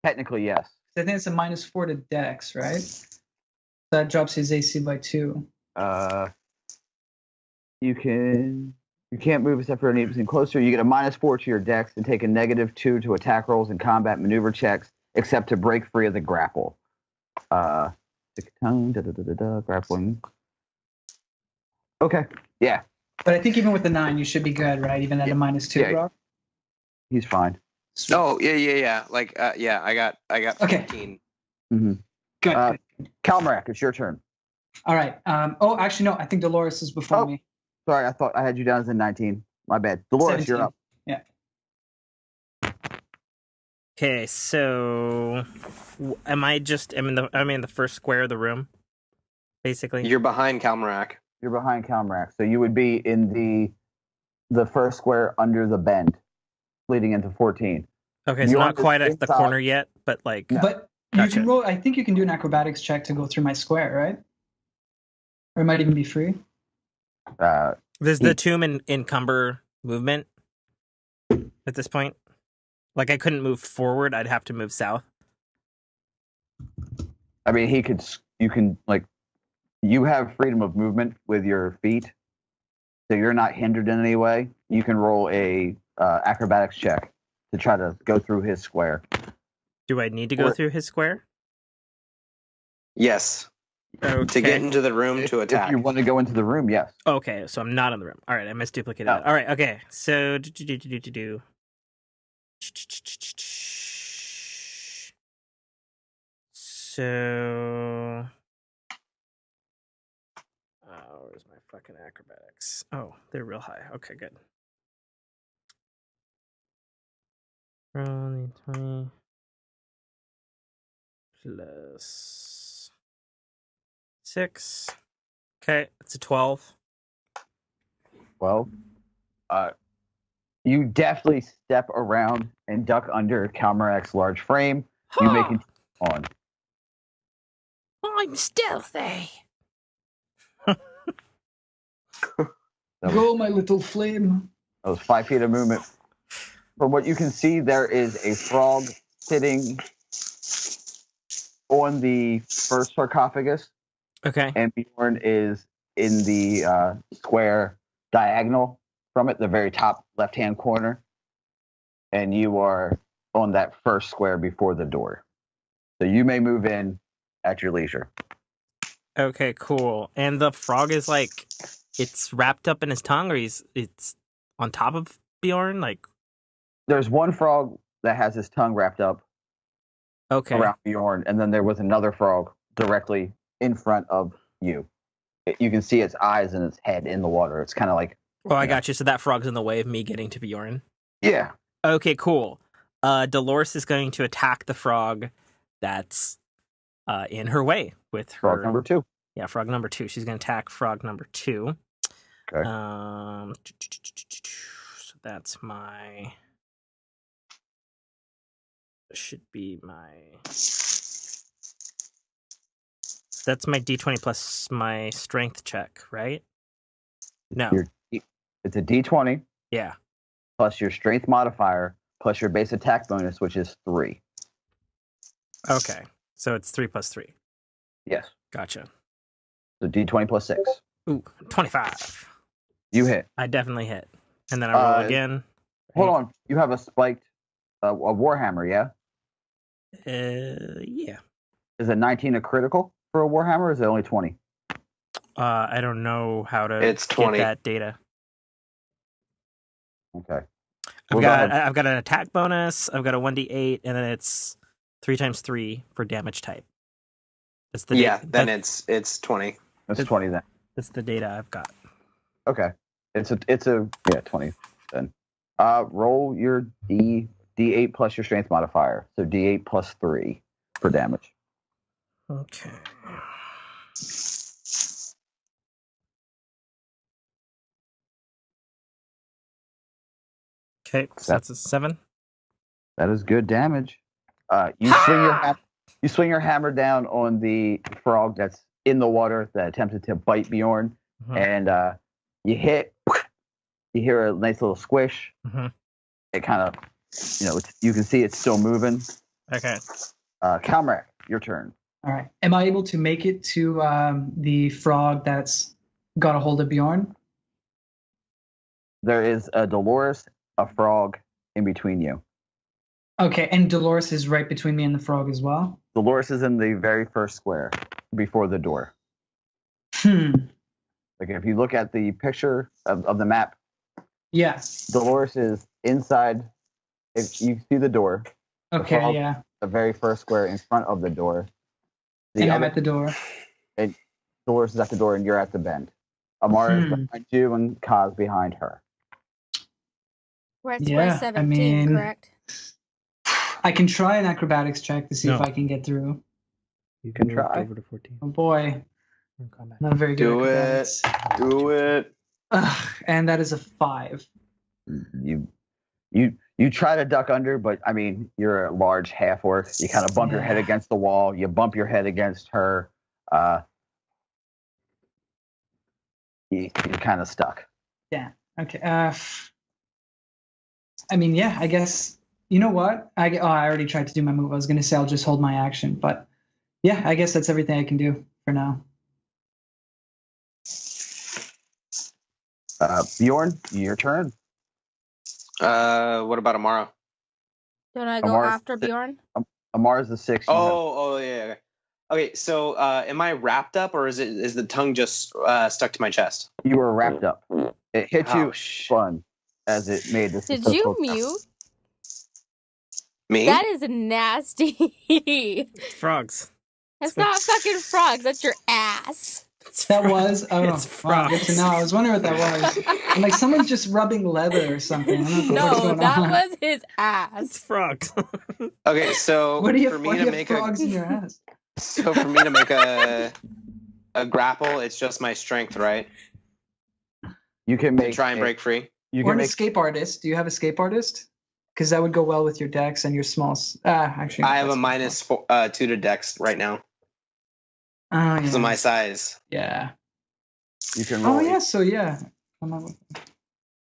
Technically, yes. I think it's a -4 to Dex, right? That drops his AC by 2. You can't move except for anything closer. You get a -4 to your dex and take a -2 to attack rolls and combat maneuver checks, except to break free of the grapple. Grappling. Okay, yeah, But I think even with the 9, you should be good, right? Even at a -2, Yeah. Brock? he's fine. Oh, yeah. Like, yeah, I got Okay. 15. Mm-hmm. Good. Calmarak, it's your turn. All right. Oh, actually, no. I think Dolores is before Oh. me. Sorry, I thought I had you down as a 19. My bad. Dolores, 17. you're up. Yeah. Okay, so am I in the first square of the room, basically? You're behind Calmarak. You're behind Calmarak, so you would be in the first square under the bend, leading into 14. Okay, so You're not on the quite at same the side. corner yet, but like No. But Gotcha. you can roll. I think you can do an acrobatics check to go through my square, right? Or it might even be free. does the tomb encumber movement at this point? Like I couldn't move forward; I'd have to move south. I mean, you have freedom of movement with your feet, so you're not hindered in any way. You can roll a acrobatics check to try to go through his square. Do I need to go through his square? Yes. Okay. To get into the room to attack. If you want to go into the room, yes. Okay, so I'm not in the room. All right, I misduplicated Oh. that. All right, okay. So So where's my fucking acrobatics? Oh, they're real high. Okay, good. Rolling 20 plus 6. Okay, it's a 12. Well, you definitely step around and duck under Calmarak's large frame. You make it on. I'm stealthy. Go, my little flame. That was 5 feet of movement. From what you can see, there is a frog sitting on the first sarcophagus, Okay. and Bjorn is in the square diagonal from it, the very top left-hand corner, and you are on that first square before the door. So you may move in at your leisure. Okay, cool. And the frog is like, it's wrapped up in his tongue, or it's on top of Bjorn? Like, There's one frog that has his tongue wrapped up Okay. around Bjorn, and then there was another frog directly in front of you. You can see its eyes and its head in the water. It's kind of like, Well, I got you. So that frog's in the way of me getting to Bjorn. yeah. Okay, cool. Dolores is going to attack the frog that's in her way with her. Frog number 2. Yeah, frog number 2. She's going to attack frog number 2. Okay. So that's my. Should be my. That's my D20 plus my strength check, right? No. It's a D20 Yeah. plus your strength modifier plus your base attack bonus, which is 3. Okay. So it's 3 plus 3. Yes. Gotcha. So D20 plus 6. Ooh, 25. You hit. I definitely hit. And then I roll again. Hold on. You have a spiked a Warhammer, yeah? Yeah. Is it 19 a critical for a Warhammer, or is it only 20? I don't know how to It's 20. get that data. Okay. I've Well, got an attack bonus. I've got a 1d8, and then it's 3 times 3 for damage type. That's the then it's 20. That's 20 then. That's the data I've got. Okay. It's a 20 then. Roll your D8 plus your strength modifier. So D8 plus 3 for damage. Okay. Okay, so that's a 7. That is good damage. You swing your hammer down on the frog that's in the water that attempted to bite Bjorn, and you hit. You hear a nice little squish. It kind of, you can see it's still moving. Okay. Calmrak, your turn. All right. Am I able to make it to the frog that's got a hold of Bjorn? There is a Dolores, a frog in between you. Okay, and Dolores is right between me and the frog as well? Dolores is in the very first square before the door. Like if you look at the picture of the map, yeah, Dolores is inside. If you see the door, okay, frog, yeah, the very first square in front of the door. I'm at the door. And Dolores is at the door, and you're at the bend. Amara is behind you, and Kaz behind her. We're at square 17, correct? I can try an acrobatics check to see if I can get through. You can try. Over to 14. Oh boy, not very good. Do it. Do it. And that is a 5. You try to duck under, but I mean, you're a large half orc. You kind of bump your head against the wall. You bump your head against her. You're kind of stuck. Yeah. Okay. I mean, yeah. I guess. You know what? I already tried to do my move. I was going to say I'll just hold my action, but yeah, I guess that's everything I can do for now. Bjorn, your turn. What about Amara? Don't I go after Bjorn? Amara's the 6th. Yeah. Okay, so am I wrapped up, or is the tongue just stuck to my chest? You were wrapped up. It hit you fun as it made this. Did you mute? Me? That is nasty. Frogs. That's not fucking frogs. That's your ass. That was It's wow, good to know. I was wondering what that was. I'm like someone's just rubbing leather or something. I don't know what's No, going that on. was his It's ass. frogs. Okay, so What do you for have? me Why do to you make have frogs in your ass? so for me to make a grapple, it's just my strength, right? You can To make try and break free. You Or can an make escape artist. Do you have escape artist? Because that would go well with your dex and your small. Actually, I have a that's- -2 to dex right now Oh yeah. because of my size. Yeah. you can roll. Oh yeah. So yeah. Come on.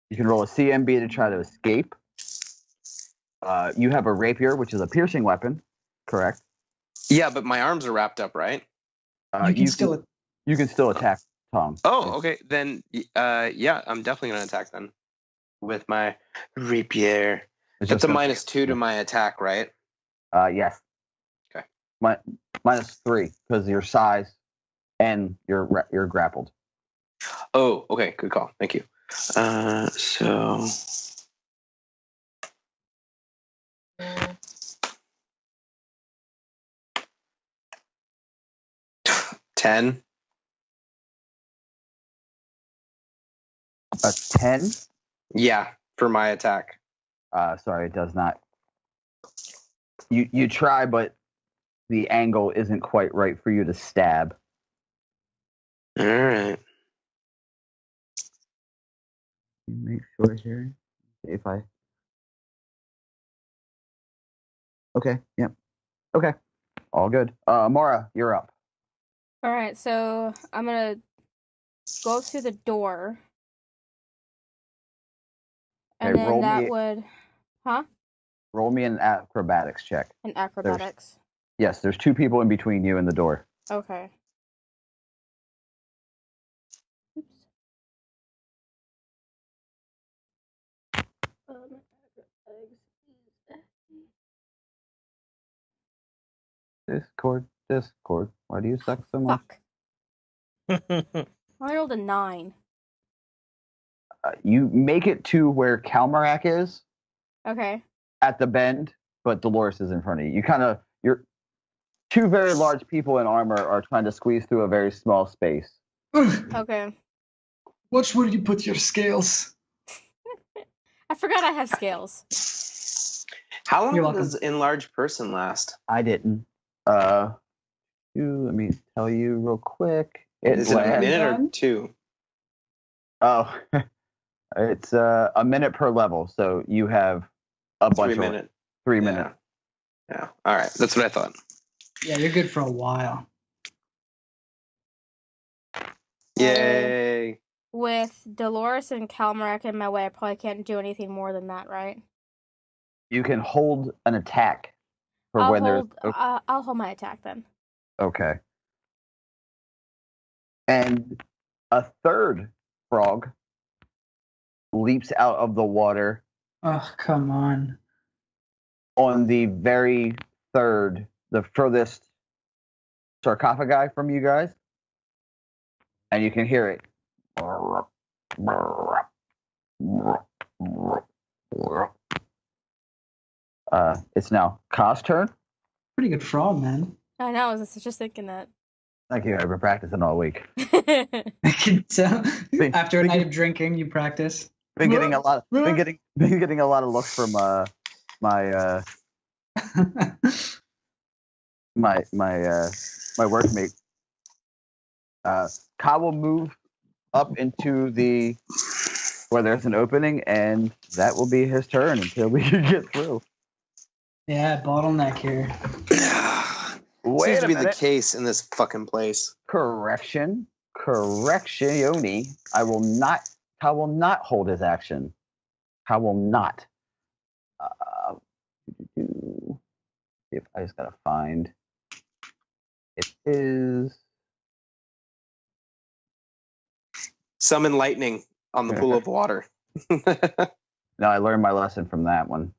You can roll a CMB to try to escape. You have a rapier, which is a piercing weapon, correct? Yeah, but my arms are wrapped up, right? You can still. You can still attack Tom. Oh, okay. Then, yeah, I'm definitely gonna attack then with my rapier. That's a -2 to my attack, right? Yes. Okay. -3 because your size and you're grappled. Oh, okay. Good call. Thank you. So 10. A 10? Yeah, for my attack. Sorry, it does not. You try, but the angle isn't quite right for you to stab. All right. Make sure here. If I. Okay. Yep. Okay. All good. Mara, you're up. All right, so I'm gonna go to the door, and Okay, then that would, roll me an acrobatics check. an acrobatics. Yes, there's two people in between you and the door. Okay. Oops. Discord. Why do you suck so much? Fuck. I rolled a 9. You make it to where Kalmarak is Okay. at the bend, but Dolores is in front of you. You're two very large people in armor are trying to squeeze through a very small space. Okay. Watch where you put your scales. I forgot I have scales. How long You're welcome. does enlarged person last? I didn't. Let me tell you real quick. Is it a minute or 2? Oh, it's a minute per level, so you have a bunch 3 of minutes. 3 minutes. Yeah. All right. That's what I thought. Yeah, you're good for a while. Yay. With Dolores and Kalmarak in my way, I probably can't do anything more than that, right? You can hold an attack for I'll when hold. there's. I'll hold my attack then. Okay. And a third frog leaps out of the water Oh, come on. on the very third, the furthest sarcophagi from you guys. And you can hear it. It's now Ka's turn. Pretty good frog, man. I know. I was just thinking that. Thank you. I've been practicing all week. I can tell. Been- After a been- night of drinking, you practice. Been getting a lot. Been getting a lot of looks from my workmate. Ka will move up into the where there's an opening, and that will be his turn until we can get through. Yeah, bottleneck here. Wait Seems to a be the minute. case in this fucking place. Correction. Yoni. I will not hold his action. I will not. If I just gotta find it is Summon lightning on the pool of water. no, I learned my lesson from that one.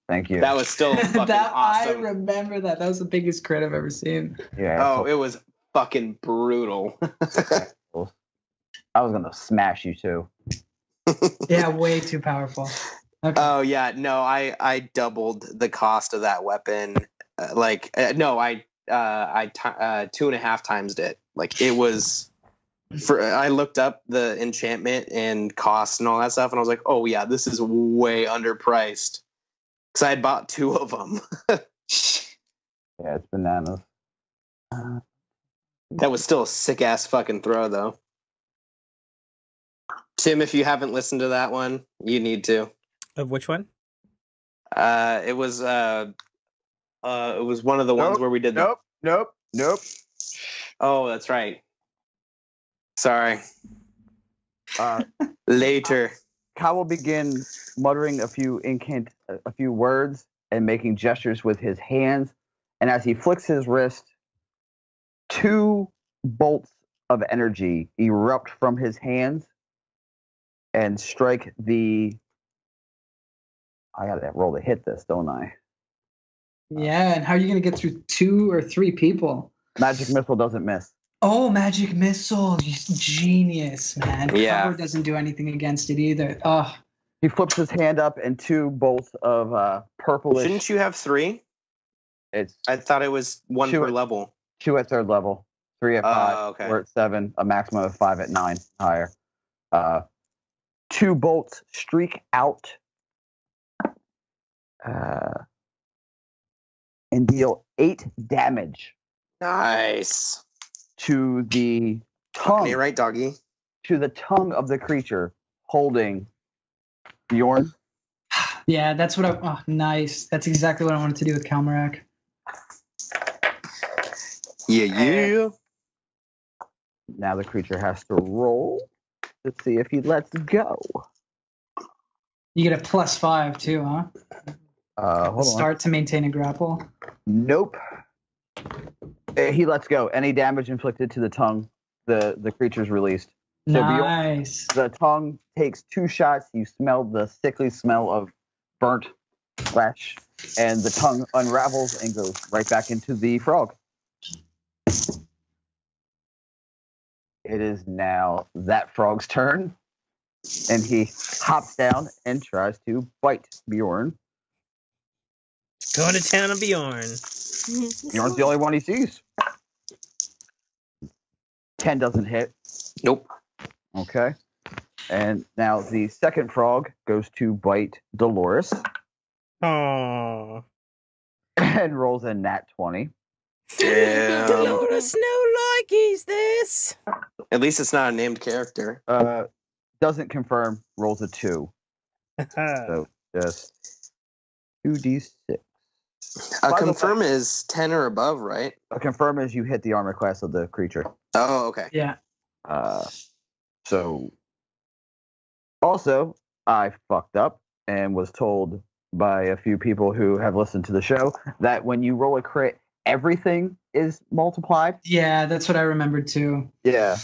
Thank you. That was still fucking I awesome. remember that. That was the biggest crit I've ever seen. Yeah. Oh, it was fucking brutal. I was gonna smash you too. Yeah, way too powerful. Okay. Oh yeah, no, I doubled the cost of that weapon. I 2.5 times it. Like it was. I looked up the enchantment and cost and all that stuff, and I was like, oh yeah, this is way underpriced. Because I had bought 2 of them. Yeah, it's bananas. That was still a sick ass fucking throw, though. Tim, if you haven't listened to that one, you need to. Of which one? It was one of the ones where we did. Nope. Oh, that's right. Sorry. Later. Ka will begin muttering a few words and making gestures with his hands, and as he flicks his wrist, 2 bolts of energy erupt from his hands and strike the. I gotta roll to hit this, don't I? Yeah, and how are you going to get through 2 or 3 people? Magic missile doesn't miss. Oh, magic missile. Genius, man. Yeah. Cover doesn't do anything against it either. Oh, He flips his hand up, and 2 bolts of purplish. Shouldn't you have 3? It's I thought it was one Two per at- level. 2 at 3rd level, 3 at 5, Okay. 4 at 7, a maximum of 5 at 9 higher. 2 bolts streak out and deal 8 damage Nice. to the Fucking tongue, right, doggy. to the tongue of the creature holding Bjorn. Yeah, that's what oh, nice. That's exactly what I wanted to do with Calmarak. Yeah. Now the creature has to roll to see if he lets go. You get a +5 too, huh? Hold on. Start to maintain a grapple. Nope. He lets go. Any damage inflicted to the tongue, the creature's released. So Nice. the tongue takes 2 shots. You smell the sickly smell of burnt flesh, and the tongue unravels and goes right back into the frog. It is now that frog's turn, and he hops down and tries to bite Bjorn. Going to town on Bjorn. Bjorn's the only one he sees. 10 doesn't hit. Nope. Okay. And now the second frog goes to bite Dolores Aww. and rolls a nat 20. Damn. Dolores no likeys this. At least it's not a named character. Doesn't confirm, rolls a 2. So just 2d6. A By the confirm is 10 or above, right? A confirm is you hit the armor class of the creature. Oh, okay. Yeah. So also, I fucked up and was told by a few people who have listened to the show that when you roll a crit, everything is multiplied. Yeah, that's what I remembered too. Yeah.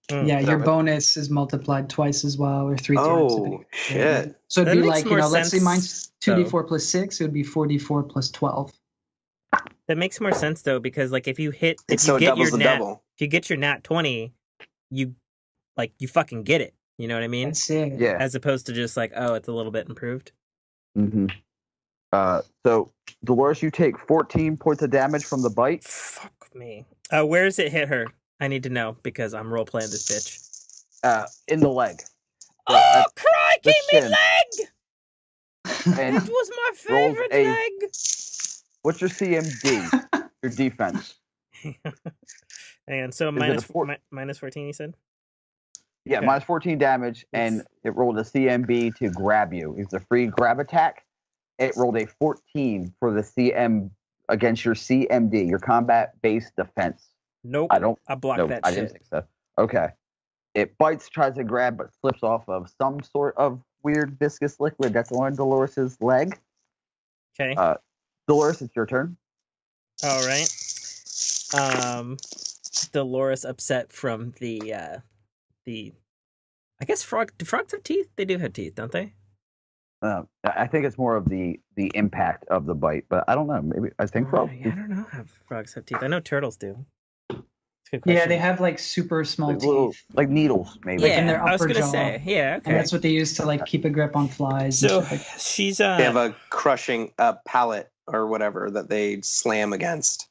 Yeah, your Right. bonus is multiplied twice as well, or 3 times. Oh, shit. So it'd That be makes like, more let's say sense, mine's 2d4 plus 6, it would be 4d4 plus 12. That makes more sense though, because like if you It get doubles your the nat, double. if you get your nat 20, you fucking get it. You know what I mean? That's it. Yeah. As opposed to just like, oh, it's a little bit improved. Mm-hmm. So Dolores, you take 14 points of damage from the bite. Fuck me. Where does it hit her? I need to know because I'm role playing this bitch. In the leg. Oh, crikey, the me shin. leg! And It was my rolls favorite a- leg. what's your CMD? Your defense. And so it minus a four- minus 14, you said? Yeah, Okay. minus 14 damage, and it rolled a CMB to grab you. It's a free grab attack. It rolled a 14 for the CM against your CMD, your combat-based defense. Nope. I don't. I blocked No, that I shit. didn't think so. Okay. It bites, tries to grab, but slips off of some sort of weird viscous liquid that's on Dolores' leg. Okay. Dolores, it's your turn. All right. Dolores upset from the I guess do frogs have teeth? They do have teeth, don't they? I think it's more of the impact of the bite, but I don't know. Maybe I think frogs. Yeah, I don't know how frogs have teeth. I know turtles do. It's a good Yeah, question. they have like super small Like little, teeth. like needles, maybe. Like in Yeah, their I was upper gonna jaw. say. Yeah, okay. And that's what they use to like keep a grip on flies. So and shit like she's They have a crushing pallet or whatever that they slam against.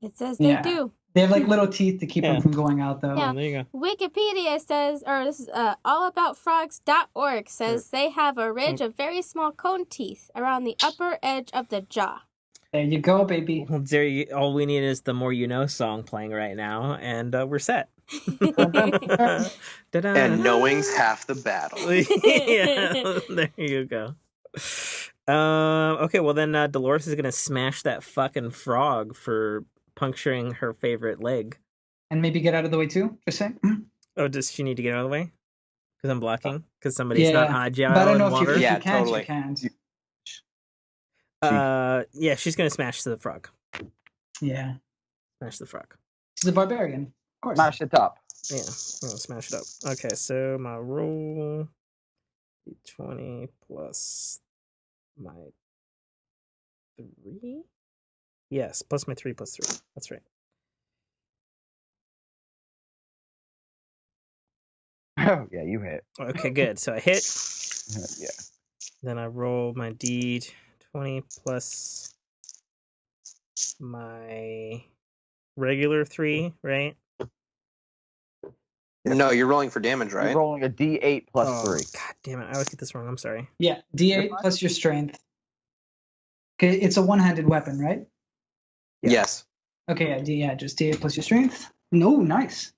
It says they Yeah. do. They have like little teeth to keep Yeah. them from going out though. Yeah. there you go. Wikipedia says, or this is allaboutfrogs.org says they have a ridge of very small cone teeth around the upper edge of the jaw. There you go, baby. Well, all we need is the More You Know song playing right now, and we're set. Ta-da. And knowing's half the battle. Yeah, there you go. Okay, well then Dolores is gonna smash that fucking frog for puncturing her favorite leg. And maybe get out of the way too, just saying. Oh, does she need to get out of the way? Because I'm blocking? Because somebody's not agile But I don't know in if you, water? if Yeah, you can, totally. you can. Yeah, she's gonna smash the frog. Yeah. Smash the frog. She's a barbarian. Of course. Smash the top. Yeah, I'm gonna smash it up. Okay, so my roll 20 plus my 3? Yes, plus my 3 plus 3. That's right. Oh, yeah, you hit. Okay, good. So I hit. Yeah. Then I roll my D20 plus my regular 3, right? No, you're rolling for damage, right? You're rolling a D8 plus Oh, 3. God damn it! I always get this wrong. I'm sorry. Yeah, D8 plus your strength. Okay, it's a one-handed weapon, right? Yeah. Yes. Okay, just D8 plus your strength. No, nice.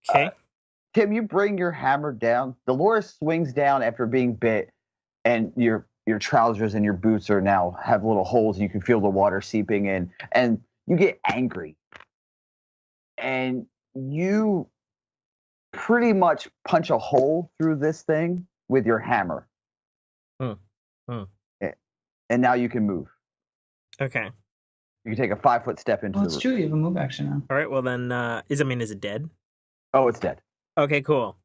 Okay. Tim, you bring your hammer down. Dolores swings down after being bit, and your trousers and your boots are now have little holes. And you can feel the water seeping in, and you get angry, and you pretty much punch a hole through this thing with your hammer. And now you can move. Okay. You can take a 5-foot step into Well, the it's room. true. You have a move action now. All right. Well then, is it dead? Oh, it's dead. Okay. Cool.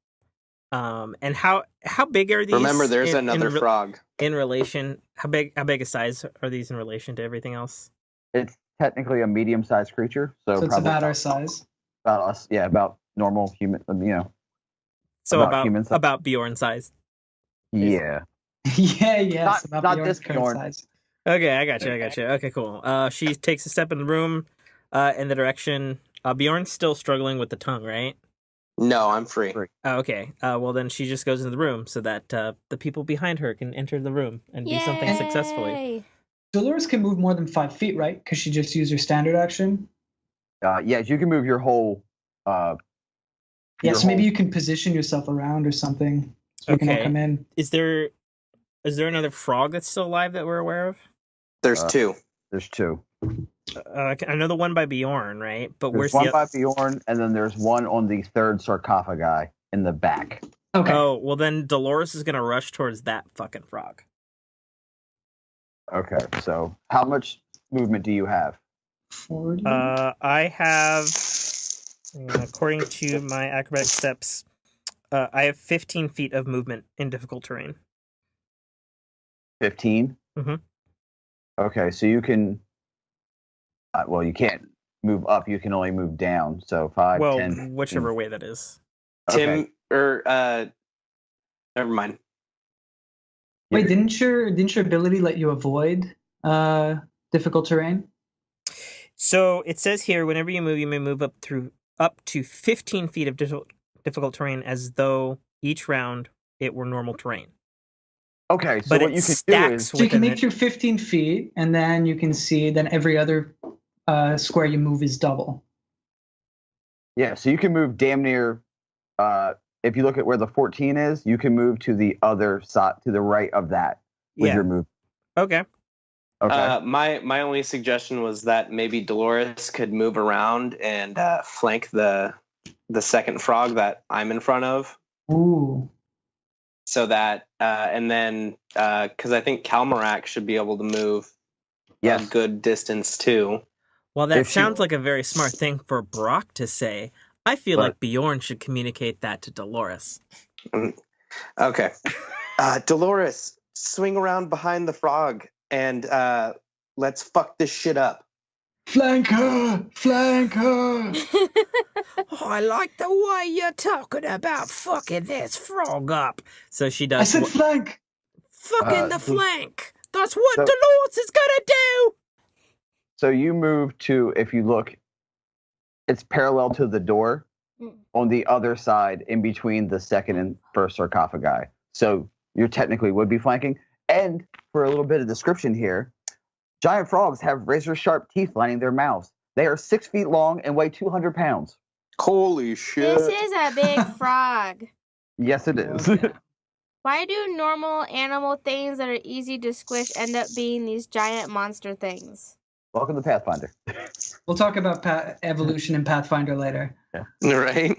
And how big are these? Remember, there's another frog. In relation, how big a size are these in relation to everything else? It's technically a medium-sized creature, so So it's probably about our size. about us. Yeah, about normal human. So About human size. about Bjorn size. Yeah. Yeah. It's about not Bjorn's this current Bjorn. size. Okay, I got you. Okay, cool. She takes a step in the room, in the direction. Bjorn's still struggling with the tongue, right? No, I'm free. Oh, okay. Well, then she just goes into the room so that the people behind her can enter the room and do something successfully. Yay. Dolores can move more than 5 feet, right? Because she just used her standard action. Yes, you can move your whole. Yeah, your so maybe whole- you can position yourself around or something so we can all Okay. come in. Is there another frog that's still alive that we're aware of? There's 2. There's 2. I know the one by Bjorn, right? But There's where's one the by Bjorn, and then there's one on the third sarcophagi in the back. Okay. Oh, well then Dolores is gonna rush towards that fucking frog. Okay, so how much movement do you have? 40. I have, according to my acrobatic steps, I have 15 feet of movement in difficult terrain. 15? Mhm. Okay, so you can. Well, you can't move up. You can only move down. So 5, Well, 10. whichever way that is. Okay. Tim, never mind. Wait, didn't your ability let you avoid difficult terrain? So it says here, whenever you may move up to 15 feet of difficult terrain, as though each round it were normal terrain. Okay, so But what it you can do stacks is So you can within make your 15 feet, and then you can see then every other square you move is double. so you can move damn near. If you look at where the 14 is, you can move to the other side, to the right of that with Yeah. your move. Okay. Okay. My only suggestion was that maybe Dolores could move around and flank the second frog that I'm in front of, Ooh. so that and then because I think Calmarak should be able to move a Yes. good distance too. Well, that If she- sounds like a very smart thing for Brock to say. I feel But- like Bjorn should communicate that to Dolores. Okay, Dolores, swing around behind the frog and let's fuck this shit up. Flank her! Flank her! Oh, I like the way you're talking about fucking this frog up. So she does I said flank! fucking the so- flank. That's what so- Dolores is gonna do. So you move to, if you look, it's parallel to the door on the other side in between the second and first sarcophagi. So you technically would be flanking. And for a little bit of description here, giant frogs have razor sharp teeth lining their mouths. They are 6 feet long and weigh 200 pounds. Holy shit! This is a big frog. Yes, it is. Okay. Why do normal animal things that are easy to squish end up being these giant monster things? Welcome to Pathfinder. We'll talk about evolution in Pathfinder later. Right?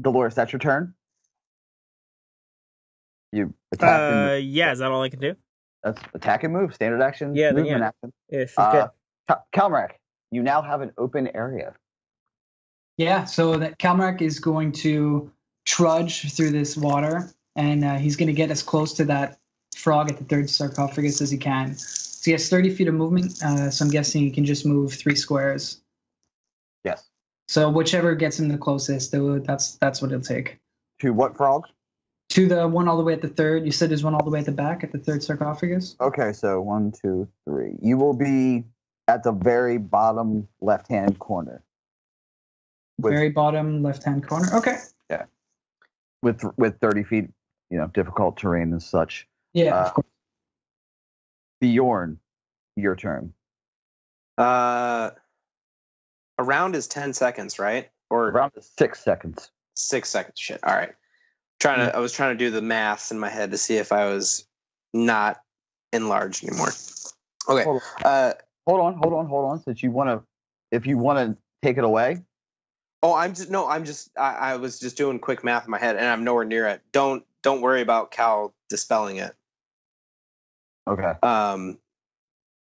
Dolores, that's your turn. You attack and Yeah, is that all I can do? that's attack and move, standard action, Yeah, then movement yeah. action. Yeah, she's good. Calmarak, you now have an open area. Yeah, so that Calmarak is going to trudge through this water, and he's going to get as close to that frog at the third sarcophagus as he can. So he has 30 feet of movement, so I'm guessing he can just move 3 squares. Yes. So whichever gets him the closest, that's what it'll take. To what frog? To the one all the way at the third. You said there's one all the way at the back at the third sarcophagus. Okay, so 1, 2, 3. You will be at the very bottom left-hand corner. Very bottom left-hand corner. Okay. Yeah. With 30 feet, difficult terrain and such. Yeah, of course. Bjorn, your turn. A round is 10 seconds, right? Or Around 6 seconds. 6 seconds. Shit. All right. I was trying to do the maths in my head to see if I was not enlarged anymore. Okay. Hold on. If you want to take it away. Oh, I was just doing quick math in my head, and I'm nowhere near it. Don't worry about Cal dispelling it. Okay.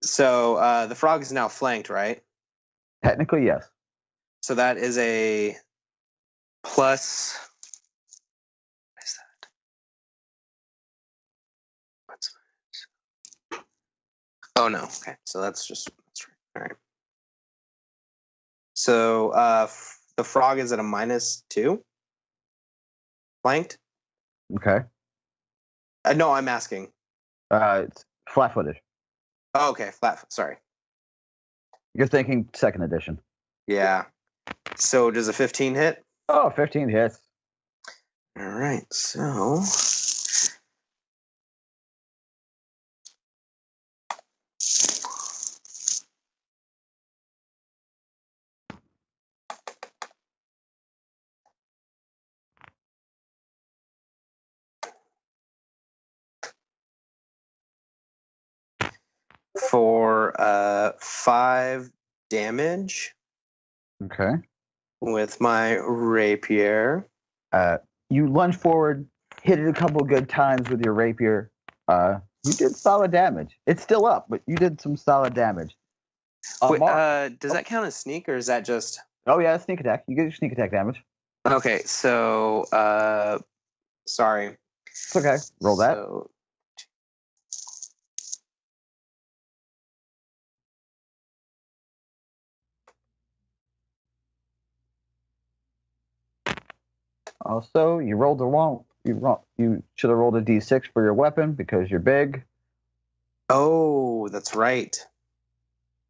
So the frog is now flanked, right? Technically, yes. So that is a plus. What is that? Oh no. Okay. So that's right. All right. So the frog is at a -2. Flanked. Okay. No, I'm asking. It's flat-footed. Oh, okay, flat. Sorry. You're thinking second edition. Yeah. So does a 15 hit? Oh, 15 hits. All right. So. For 5 damage. Okay. With my rapier. You lunge forward, hit it a couple of good times with your rapier. You did solid damage. It's still up, but you did some solid damage. Wait, does that count as sneak, or is that just? Oh yeah, sneak attack. You get your sneak attack damage. Okay, so sorry. It's okay. Roll that. So, Also, you rolled the wrong. You should have rolled a d6 for your weapon because you're big. oh, that's right.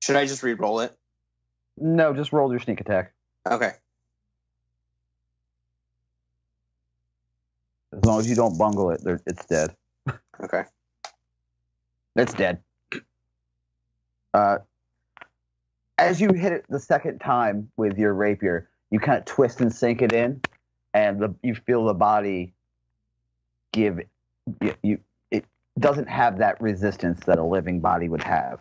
Should I just re-roll it? No, just roll your sneak attack. Okay. As long as you don't bungle it, it's dead. Okay. It's dead. As you hit it the second time with your rapier, you kind of twist and sink it in, and you feel the body give you. It doesn't have that resistance that a living body would have.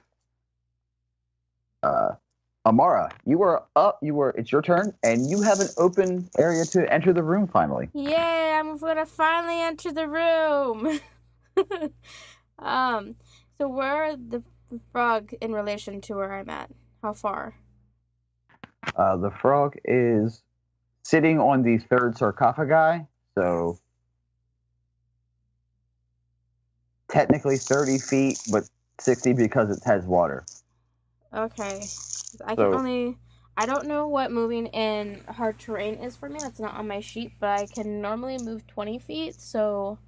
Amara, you are up. It's your turn, and you have an open area to enter the room finally. Yay, I'm gonna finally enter the room. So where the frog in relation to where I'm at? How far? The frog is sitting on the third sarcophagi, so technically 30 feet, but 60 because it has water. Okay. I don't know what moving in hard terrain is for me. That's not on my sheet, but I can normally move 20 feet, so...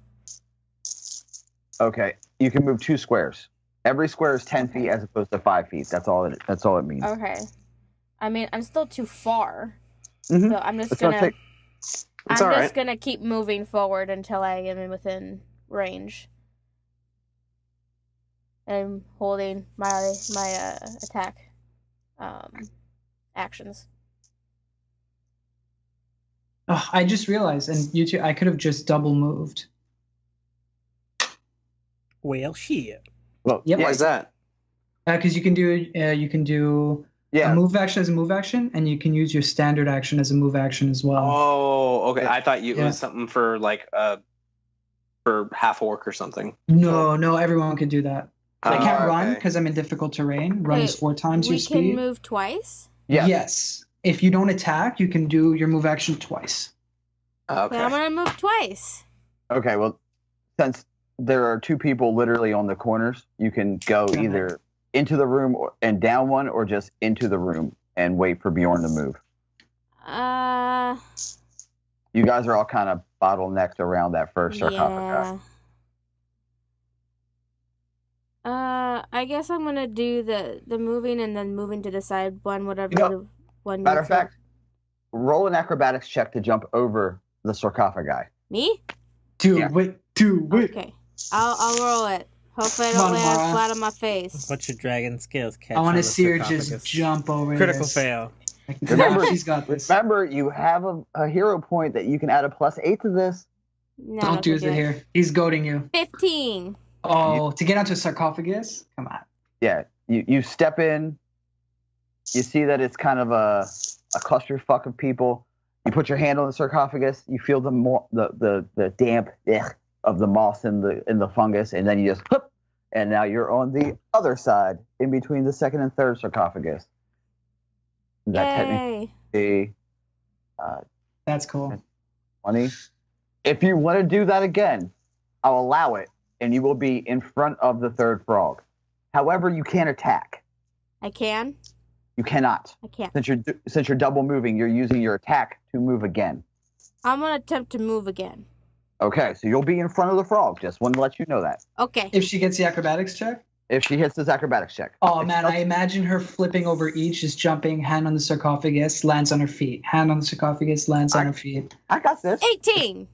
Okay, you can move 2 squares. Every square is 10 feet as opposed to 5 feet. That's all it means. Okay. I mean, I'm still too far. Mm-hmm. So I'm just It's gonna... It's all right. gonna keep moving forward until I am within range. I'm holding my attack actions. Oh, I just realized, and you two, I could have just double moved. Well, shit. Well, Yep. Why is that? Because you can do a move action as a move action, and you can use your standard action as a move action as well. Oh, okay. Yeah. I thought it Yeah. was something for like for half orc or something. No, everyone can do that. I can't run okay. because I'm in difficult terrain. Run is Wait, 4 times your We speed. can move twice? Yeah. Yes. If you don't attack, you can do your move action twice. Okay. Then I'm gonna move twice. Okay, well, since there are 2 people literally on the corners, you can go either into the room and down one, or just into the room and wait for Bjorn to move. You guys are all kind of bottlenecked around that first sarcophagus. I guess I'm gonna do the moving and then moving to decide whatever the one. Matter of fact, roll an acrobatics check to jump over the sarcophagi. Me? Do it. Okay, I'll roll it. Hopefully I don't land flat on my face. What's your dragon skills? I want to see her just jump over. Critical fail. Remember, she's got this. Remember, you have a hero point that you can add a +8 to this. No, don't do it here. He's goading you. 15. Oh, to get onto a sarcophagus? Come on. Yeah, you step in. You see that it's kind of a clusterfuck of people. You put your hand on the sarcophagus. You feel the damp of the moss and the fungus, and then you just whoop, and now you're on the other side, in between the second and third sarcophagus. That technically, that's cool. 20. If you want to do that again, I'll allow it, and you will be in front of the third frog. However, you can't attack. I can. You cannot. I can't. Since you're double moving, you're using your attack to move again. I'm gonna attempt to move again. Okay, so you'll be in front of the frog. Just wanted to let you know that. Okay. If she gets the acrobatics check? If she hits this acrobatics check. Oh, man, I imagine her flipping over each, just jumping, hand on the sarcophagus, lands on her feet. Hand on the sarcophagus, lands on her feet. I got this. 18.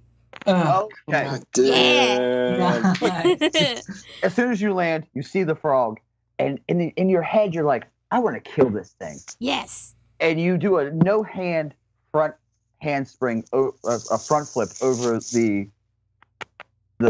Oh, okay. Yeah. Nice. As soon as you land, you see the frog, and in your head, you're like, I want to kill this thing. Yes. And you do a no-hand front handspring, a front flip over the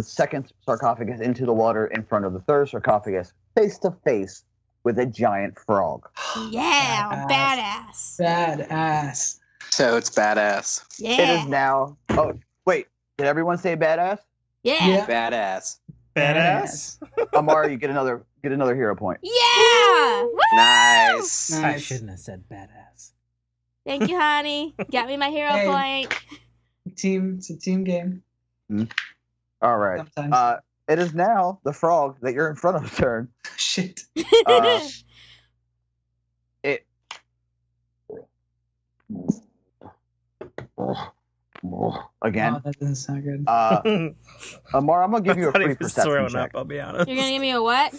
second sarcophagus into the water in front of the third sarcophagus, face to face with a giant frog. Yeah, badass. Badass. So it's badass. Yeah. It is now. Oh, wait. Did everyone say badass? Yeah. Badass. Badass. Amara, you get another hero point. Yeah. Woo! Nice. I shouldn't have said badass. Thank you, honey. Got me my hero point. It's a team game. All right. Sometimes. It is now the frog that you're in front of turn. Shit. It. Again. Oh, that doesn't sound good. Amara, I'm gonna give you a I thought he free was perception throwing check. up, I'll be honest. You're gonna give me a what?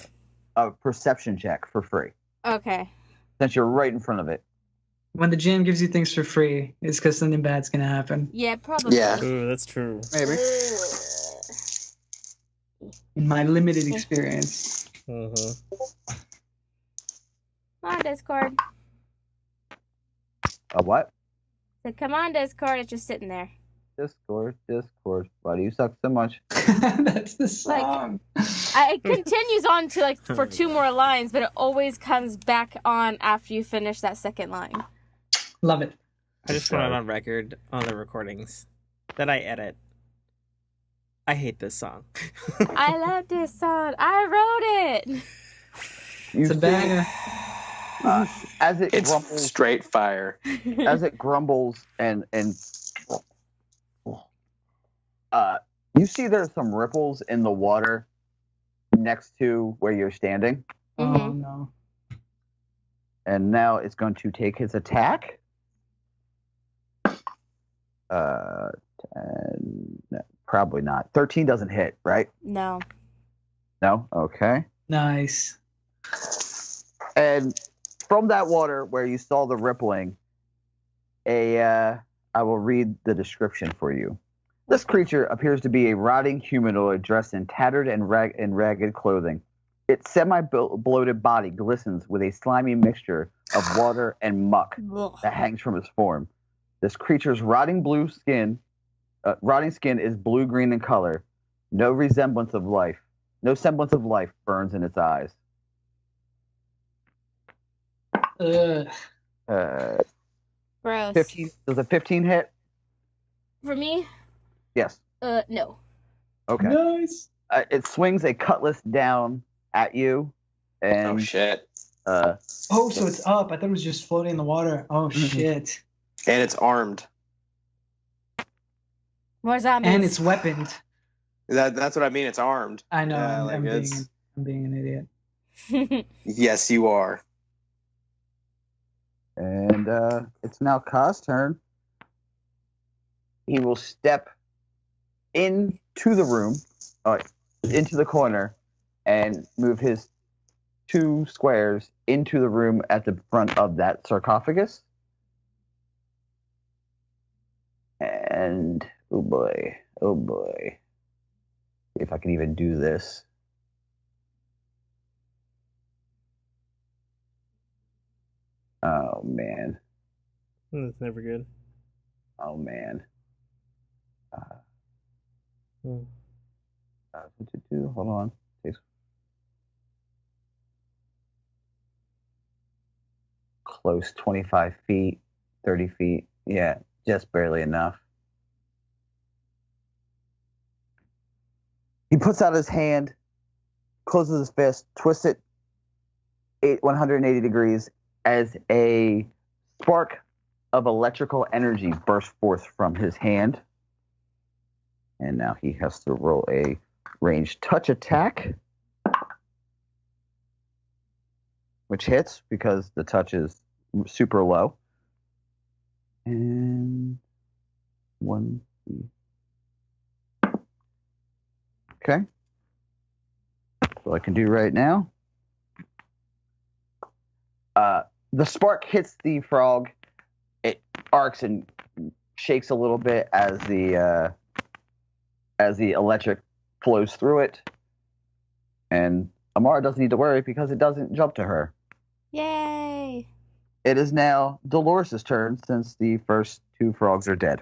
A perception check for free, Okay. since you're right in front of it. When the GM gives you things for free, it's because something bad's going to happen. Yeah, probably. Yeah. Ooh, that's true. Maybe. In my limited experience. Mm-hmm. Come on, Discord. A what? Said, come on, Discord. It's just sitting there. Discord. Why do you suck so much? That's the song. It continues on to for 2 more lines, but it always comes back on after you finish that second line. Love it. I just want it on record on the recordings that I edit. I hate this song. I love this song. I wrote it. It's a banger. As It's grumbles, straight fire. as it grumbles and you see there's some ripples in the water next to where you're standing, Oh, Mhm. no. and now it's going to take his attack. 10, probably not. 13 doesn't hit, right? No. No? Okay. Nice. And from that water where you saw the rippling, I will read the description for you. This creature appears to be a rotting humanoid dressed in tattered and ragged clothing. Its semi-bloated body glistens with a slimy mixture of water and muck Ugh. that hangs from its form. This creature's rotting skin is blue-green in color. No semblance of life burns in its eyes. Ugh. Gross. 15. Does a 15 hit? For me? Yes. No. Okay. Nice. It swings a cutlass down at you, and Oh shit. Oh, so it's up. I thought it was just floating in the water. Oh, shit. And it's armed. More zombies. And it's weaponed. That's what I mean. It's armed. I know. Yeah, I'm it's- being an idiot. Yes, you are. and it's now Ka's turn. he will step into the room, into the corner, and move his 2 squares into the room at the front of that sarcophagus. And oh boy, if I can even do this. Oh man. That's never good. Oh man. Hold on. Takes close 25 feet, 30 feet. Yeah, just barely enough. He puts out his hand, closes his fist, twists it 180 degrees as a spark of electrical energy bursts forth from his hand. And now he has to roll a ranged touch attack, which hits because the touch is super low. And 1. Okay. That's what I can do right now. The spark hits the frog. It arcs and shakes a little bit as the electric flows through it. And Amara doesn't need to worry because it doesn't jump to her. Yay! It is now Dolores' turn since the first 2 frogs are dead.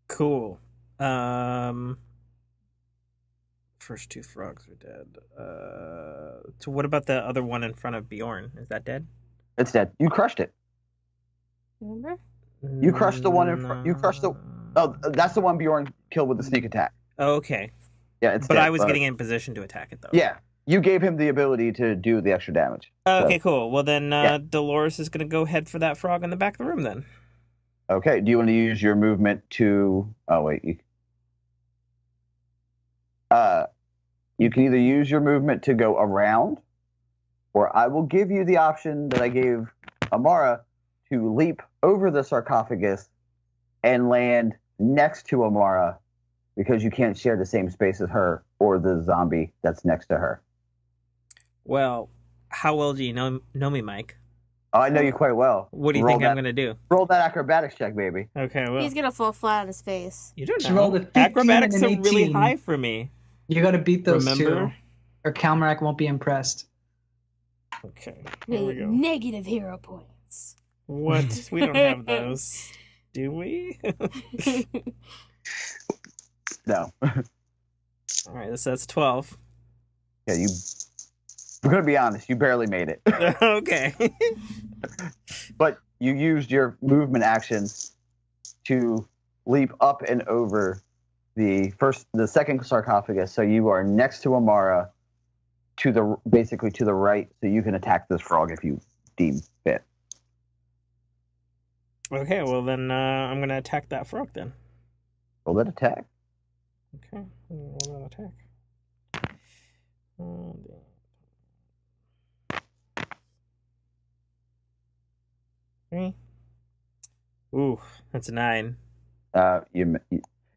Cool. First 2 frogs are dead. So what about the other one in front of Bjorn? Is that dead? It's dead. You crushed it. Remember? You crushed the one in front. You crushed the. Oh, that's the one Bjorn killed with the sneak attack. Okay. Yeah, it's but dead, I was getting in position to attack it, though. Yeah, you gave him the ability to do the extra damage. Okay, cool. Well, then Dolores is going to go head for that frog in the back of the room, then. Okay, do you want to use your movement to... Oh, wait. You can either use your movement to go around, or I will give you the option that I gave Amara to leap over the sarcophagus and land next to Amara because you can't share the same space as her or the zombie that's next to her. Well, how well do you know me, Mike? Oh, I know you quite well. What do you think I'm going to do? Roll that acrobatics check, baby. Okay, well. He's gonna fall flat on his face. You don't Just rolled a know. 15 Acrobatics and are an really 18. high for me. You got to beat those Remember? 2, or Calmarac won't be impressed. Okay, here we go. Negative hero points. What? We don't have those. Do we? No. All right, so that's 12. Yeah, we're going to be honest, you barely made it. Okay. But you used your movement action to leap up and over the second sarcophagus, so you are next to Amara, basically to the right, so you can attack this frog if you deem fit. Okay, well then I'm gonna attack that frog then. Roll that attack. Okay, roll that attack. Okay. Ooh, that's a 9.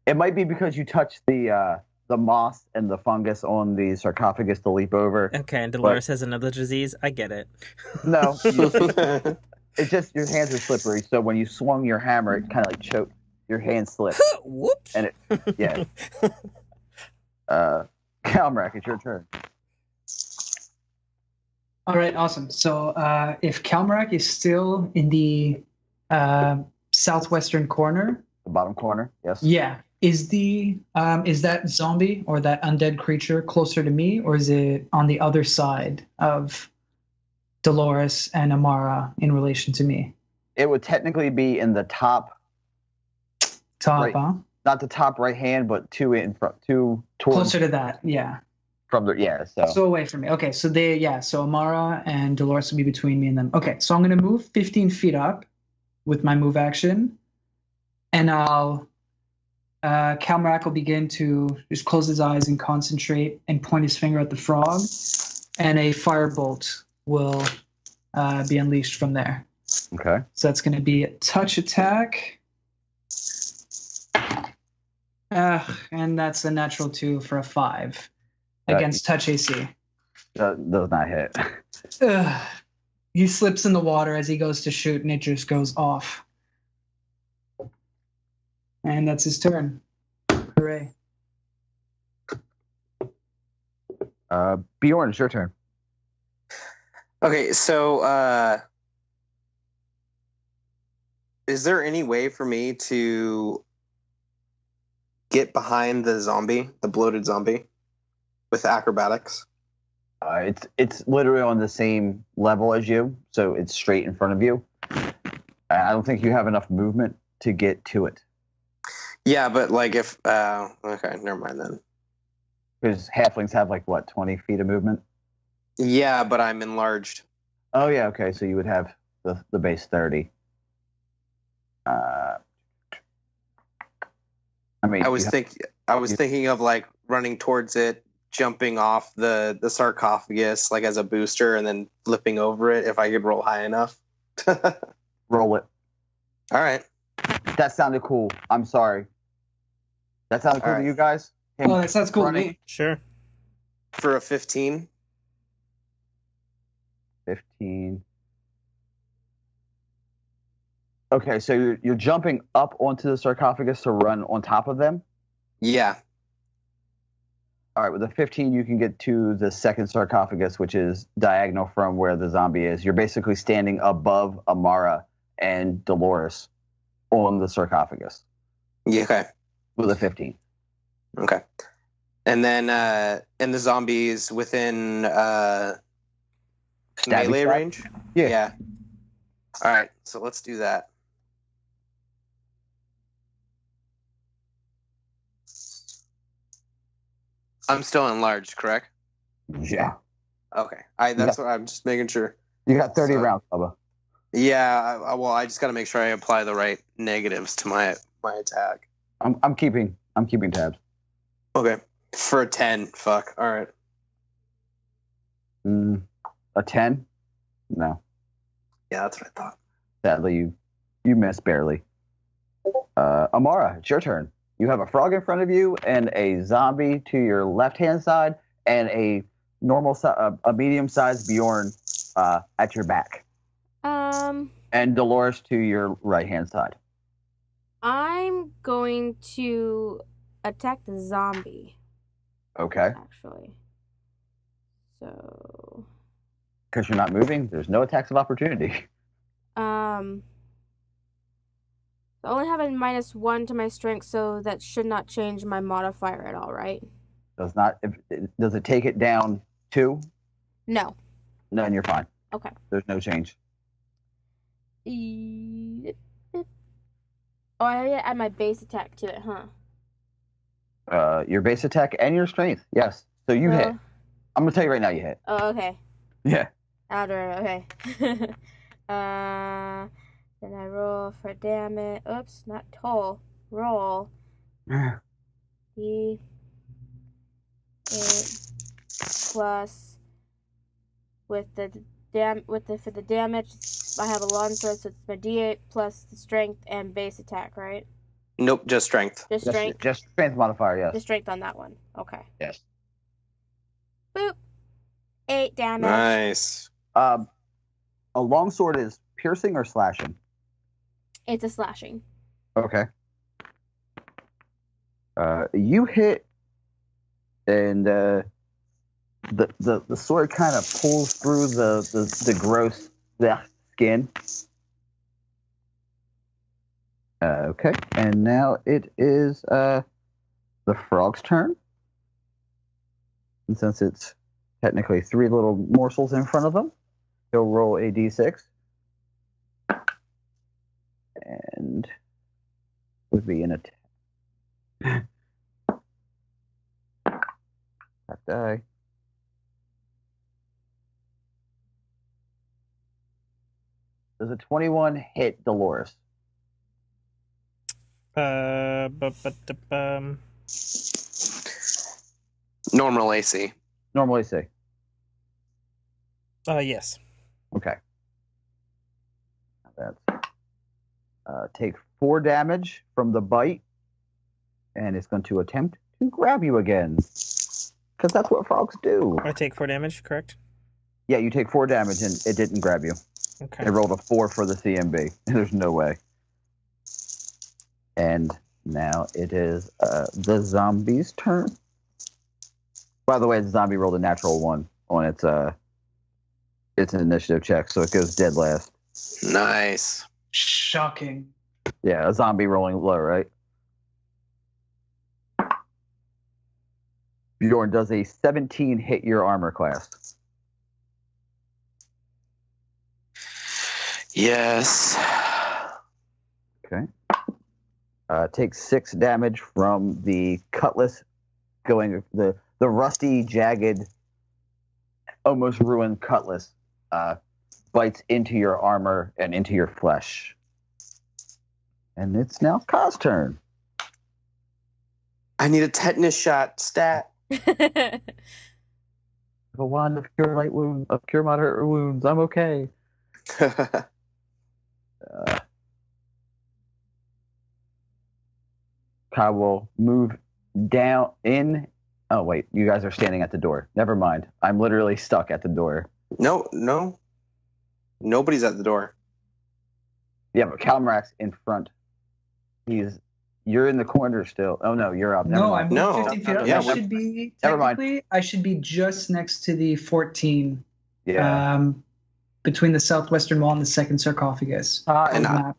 It might be because you touched the moss and the fungus on the sarcophagus to leap over. Okay, and Dolores has another disease. I get it. No, it's just your hands are slippery. So when you swung your hammer, it kind of like choked. Your hand slipped. Whoops. And Calmarac, it's your turn. All right, awesome. So if Calmarac is still in the southwestern corner, The bottom corner, yes. yeah, is that zombie or that undead creature closer to me, or is it on the other side of Dolores and Amara in relation to me? It would technically be in the top, right, huh? not the top right hand, but 2 in front, 2 towards, Closer to that, yeah. from the So away from me. Okay, so Amara and Dolores will be between me and them. Okay, so I'm gonna move 15 feet up with my move action, and Calmarac will begin to just close his eyes and concentrate and point his finger at the frog, and a firebolt will be unleashed from there. Okay. So that's going to be a touch attack. And that's a natural 2 for a 5 That- against touch AC. That does not hit. He slips in the water as he goes to shoot, and it just goes off. And that's his turn. Hooray. Bjorn, it's your turn. Okay, so is there any way for me to get behind the bloated zombie, with acrobatics? It's literally on the same level as you, so it's straight in front of you. I don't think you have enough movement to get to it. Yeah, but like if okay, never mind then. Because halflings have like what, 20 feet of movement? Yeah, but I'm enlarged. Oh yeah, okay. So you would have the base 30. I mean, I was thinking of like running towards it, jumping off the sarcophagus like as a booster, and then flipping over it if I could roll high enough. roll it. All right. That sounded cool. I'm sorry. That sounded cool All to right. you guys? Him Oh, that sounds cool to running. me. Sure. For a 15. 15. Okay, so you're jumping up onto the sarcophagus to run on top of them? Yeah. All right, with a 15, you can get to the second sarcophagus, which is diagonal from where the zombie is. You're basically standing above Amara and Dolores on the sarcophagus Yeah. Okay. with a 15. Okay. And then and the zombies within Stabby melee stab? range? Yeah. All right, so let's do that. I'm still enlarged, correct? Yeah. Okay. That's what I'm just making sure. You got 30 So- rounds, Bubba. Yeah, I just got to make sure I apply the right negatives to my attack. I'm keeping tabs. Okay. For a 10. Fuck. All right. A 10? No. Yeah, that's what I thought. Sadly, you missed barely. Amara, it's your turn. You have a frog in front of you and a zombie to your left-hand side and a a medium-sized Bjorn at your back. And Dolores to your right-hand side. I'm going to attack the zombie, Okay. actually. So, Because you're not moving, there's no attacks of opportunity. I only have a -1 to my strength, so that should not change my modifier at all, right? Does it take it down 2? No. Then you're fine. Okay. There's no change. Oh, I had to add my base attack to it, huh? Your base attack and your strength, yes. So you hit. I'm gonna tell you right now, you hit. Oh, okay. Yeah. Okay. Then I roll for damage. Oops, not toll. Roll. D8 plus for the damage. I have a long sword, so it's my D8 plus the strength and base attack, right? Nope, just strength. Just strength. Just strength modifier, yes. Just strength on that one. Okay. Yes. Boop. 8 damage. Nice. A longsword is piercing or slashing? It's a slashing. Okay. You hit, and the sword kind of pulls through the gross skin. Okay, and now it is the frog's turn. And since it's technically 3 little morsels in front of them, he'll roll a d6. And would be an attack. That die. Does a 21 hit Dolores? Normal AC. Normally say. Yes. Okay. That's take 4 damage from the bite and it's going to attempt to grab you again. Because that's what frogs do. I take 4 damage, correct? Yeah, you take 4 damage, and it didn't grab you. Okay. It rolled a 4 for the CMB. There's no way. And now it is the zombie's turn. By the way, the zombie rolled a natural 1 on its initiative check, so it goes dead last. Nice. Shocking. Yeah, a zombie rolling low, right? Bjorn, does a 17 hit your armor class? Yes. Okay. Take 6 damage from the cutlass going the rusty, jagged, almost ruined cutlass bites into your armor and into your flesh. And it's now Ka's turn. I need a tetanus shot stat. A wand of cure light wounds, of cure moderate wounds. I'm okay. Ka will move down in. Oh wait, you guys are standing at the door. Never mind. I'm literally stuck at the door. No. Nobody's at the door. Yeah, but Calmrack's in front. You're in the corner still. Oh no, you're up. Never No, mind. I'm No, 15 feet up. yeah, I should be Never mind. technically. I should be just next to the 14. Yeah. Between the southwestern wall and the second sarcophagus. On And the map.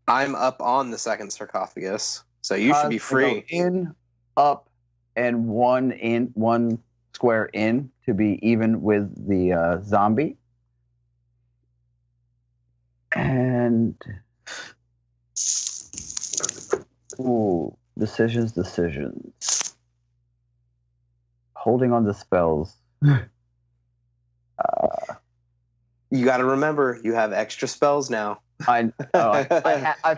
I'm up on the second sarcophagus, so you should be free. In, up, and one square in to be even with the zombie. And decisions. Holding on to spells. You got to remember, you have extra spells now. I've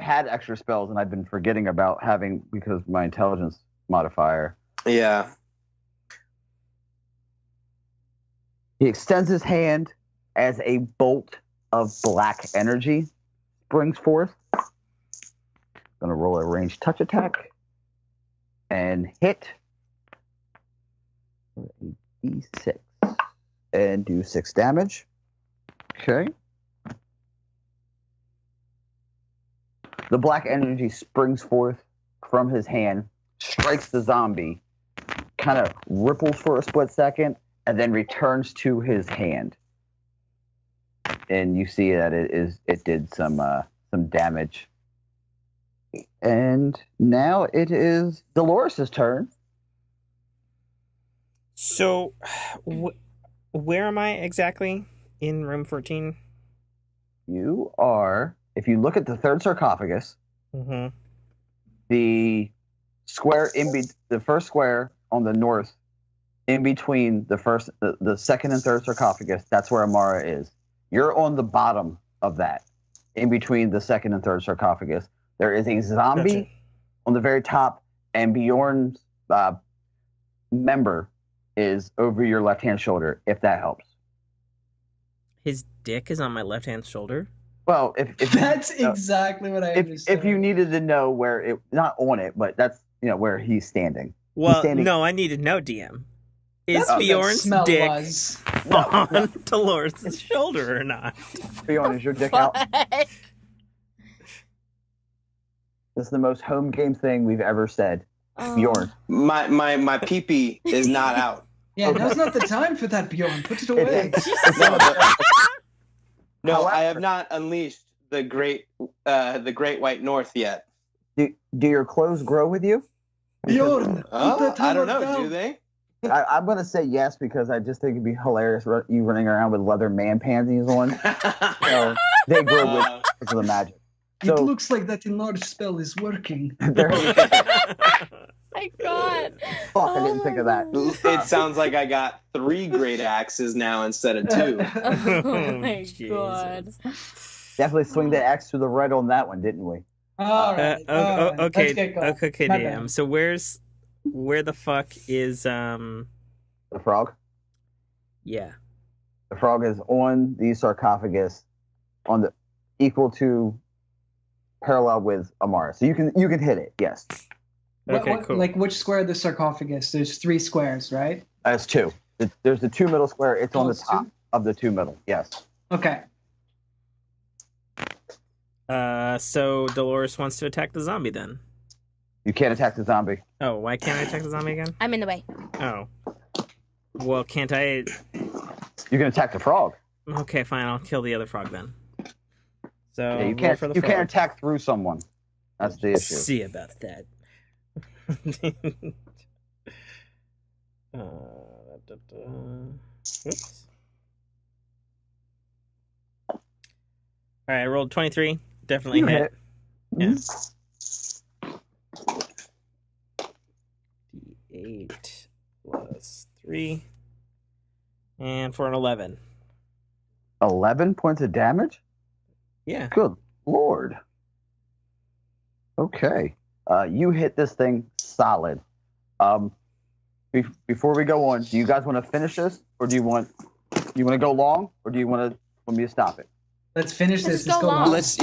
had extra spells, and I've been forgetting about having because of my intelligence modifier. Yeah. He extends his hand as a bolt of black energy springs forth. Gonna roll a ranged touch attack and hit a d6 and do 6 damage. Okay. The black energy springs forth from his hand, strikes the zombie, kind of ripples for a split second, and then returns to his hand. And you see that it did some damage. And now it is Dolores' turn. So, where am I exactly in room 14? You are, if you look at the third sarcophagus, Mm-hmm. the square the first square on the north, in between the second and third sarcophagus, that's where Amara is. You're on the bottom of that, in between the second and third sarcophagus. There is a zombie Gotcha. on the very top, and Bjorn's member is over your left-hand shoulder, if that helps. His dick is on my left-hand shoulder? Well, if That's exactly what I understood. if you needed to know where it, not on it, but that's where he's standing. Well, standing- no, I need to know, DM. Is That's what that Bjorn's smell dick was. on Dolores' shoulder or not? Bjorn, is your dick out? Fuck. This is the most home game thing we've ever said. Oh. Bjorn. My pee-pee is not out. Yeah, now's not the time for that, Bjorn. Put it away. No, However- I have not unleashed the great white north yet. Do your clothes grow with you? Bjorn, put that I don't hammer know. down. Do they? I'm going to say yes because I just think it'd be hilarious you running around with leather man panties on. So they grow with because of the magic. It So looks like that enlarged spell is working. they're- My God. fuck, I didn't think of that. It sounds like I got 3 great axes now instead of 2. Oh my Jesus. God. Definitely swing the axe to the right on that one, didn't we? All right. all right. Okay, Let's get going. okay, My DM. bad. So where the fuck is The frog. yeah. The frog is on the sarcophagus, on the equal to parallel with Amara. So you can hit it. Yes. Okay, cool. Like which square of the sarcophagus? There's 3 squares, right? That's 2. There's the 2 middle square. It's on the it's top 2? of the 2 middle. Yes. Okay. So Dolores wants to attack the zombie then. You can't attack the zombie. Oh, why can't I attack the zombie again? I'm in the way. Oh. Well, can't I? You can attack the frog. Okay, fine. I'll kill the other frog then. So Yeah, you roll can't. for the You frog. can't attack through someone. That's the issue. See about that. Oops. All right, I rolled 23. Definitely You hit. hit. Yeah. Mhm. D8 plus 3. And for an 11. 11 points of damage. Yeah. Good lord. Okay. You hit this thing solid. Before we go on, do you guys want to finish this, or do you want to go long, or do you want me to stop it? Let's finish this. Let's go long. Let's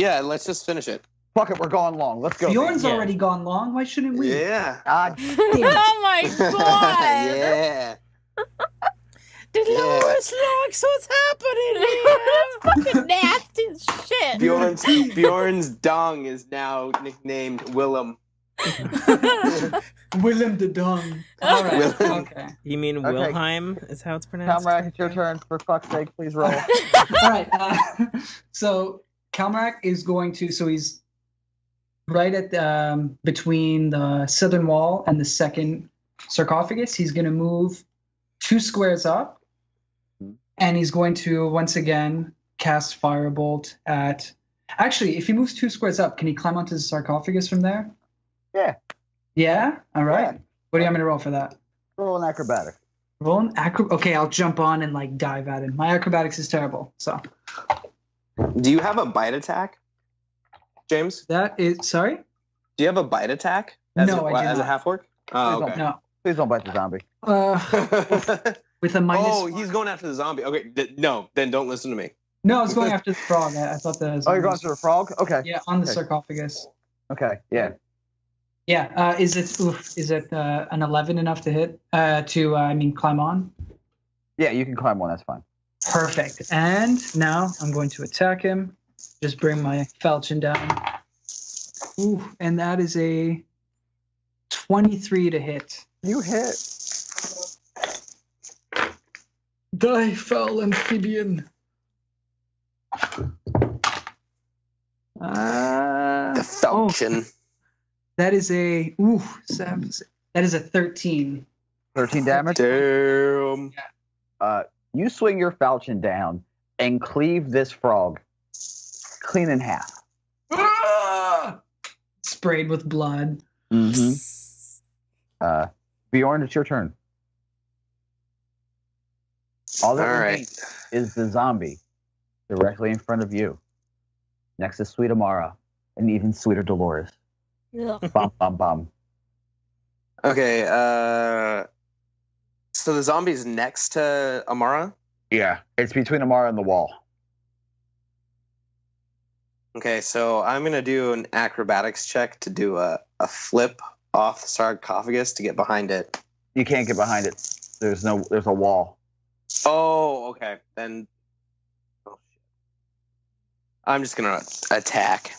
just finish it. Fuck it, we're going long. Let's go. Bjorn's Yeah. already gone long. Why shouldn't we? Yeah. God damn it. Oh my god! Yeah. Dolores likes what's happening That's fucking nasty as shit. Bjorn's dong is now nicknamed Willem. Willem the Dung. All right. Willem. Okay. You mean Okay. Wilhelm is how it's pronounced? Calmac, it's your turn. For fuck's sake, please roll. All right. So Kalmarak is going to. So he's right at between the southern wall and the second sarcophagus. He's going to move 2 squares up, and he's going to once again cast Firebolt at. Actually, if he moves 2 squares up, can he climb onto the sarcophagus from there? Yeah. Yeah. All right. Yeah. What do you want me to roll for that? Roll an acrobatic. Roll an Okay, I'll jump on and like dive at him. My acrobatics is terrible, so Do you have a bite attack, James? that is sorry. Do you have a bite attack as No, I do as a not. half orc? Oh, okay. No. Please don't bite the zombie. With a minus. Oh, he's going after the zombie. Okay, no, then don't listen to me. No, I was going after the frog. I thought that. Oh, you're going to the frog? Okay. Yeah, on the Okay. sarcophagus. Okay. Yeah. Yeah. Is it an 11 enough to hit? Climb on. Yeah, you can climb one. That's fine. Perfect. And now I'm going to attack him. Just bring my falchion down. Ooh, and that is a 23 to hit. You hit. Die, foul amphibian. The falchion. That is a 13. 13 damage. Damn. You swing your falchion down and cleave this frog clean in half. Sprayed with blood. Mm-hmm. Bjorn, it's your turn. All that All remains is the zombie directly in front of you. Next is Sweet Amara, and even sweeter Dolores. Ugh. Bum, bum, bum. Okay, so the zombie's next to Amara? Yeah, it's between Amara and the wall. Okay, so I'm going to do an acrobatics check to do a flip off the sarcophagus to get behind it. You can't get behind it. There's a wall. Oh, okay. Then oh, shit. I'm just going to attack.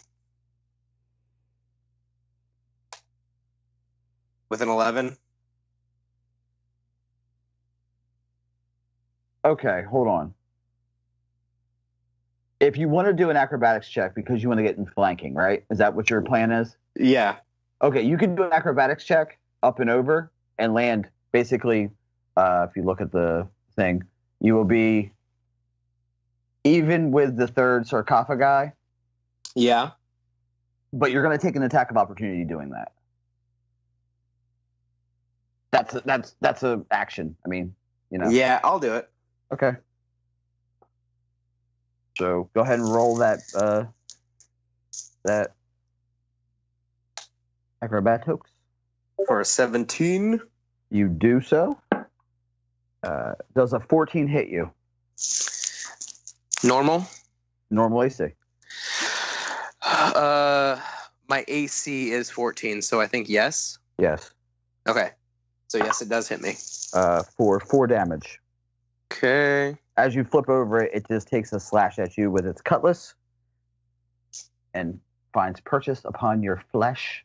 With an 11. Okay, hold on. If you want to do an acrobatics check because you want to get in flanking, right? Is that what your plan is? Yeah. Okay, you can do an acrobatics check up and over and land. Basically, if you look at the thing, you will be even with the third sarcophagi, Yeah. but you're going to take an attack of opportunity doing that. That's a action. I mean, you know. Yeah, I'll do it. Okay. So go ahead and roll that acrobatics. For a 17. You do so. Does a 14 hit you? Normal. Normal AC. My AC is 14, so I think yes. Yes. Okay. So yes, it does hit me. For 4 damage. Okay. As you flip over it, it just takes a slash at you with its cutlass and finds purchase upon your flesh.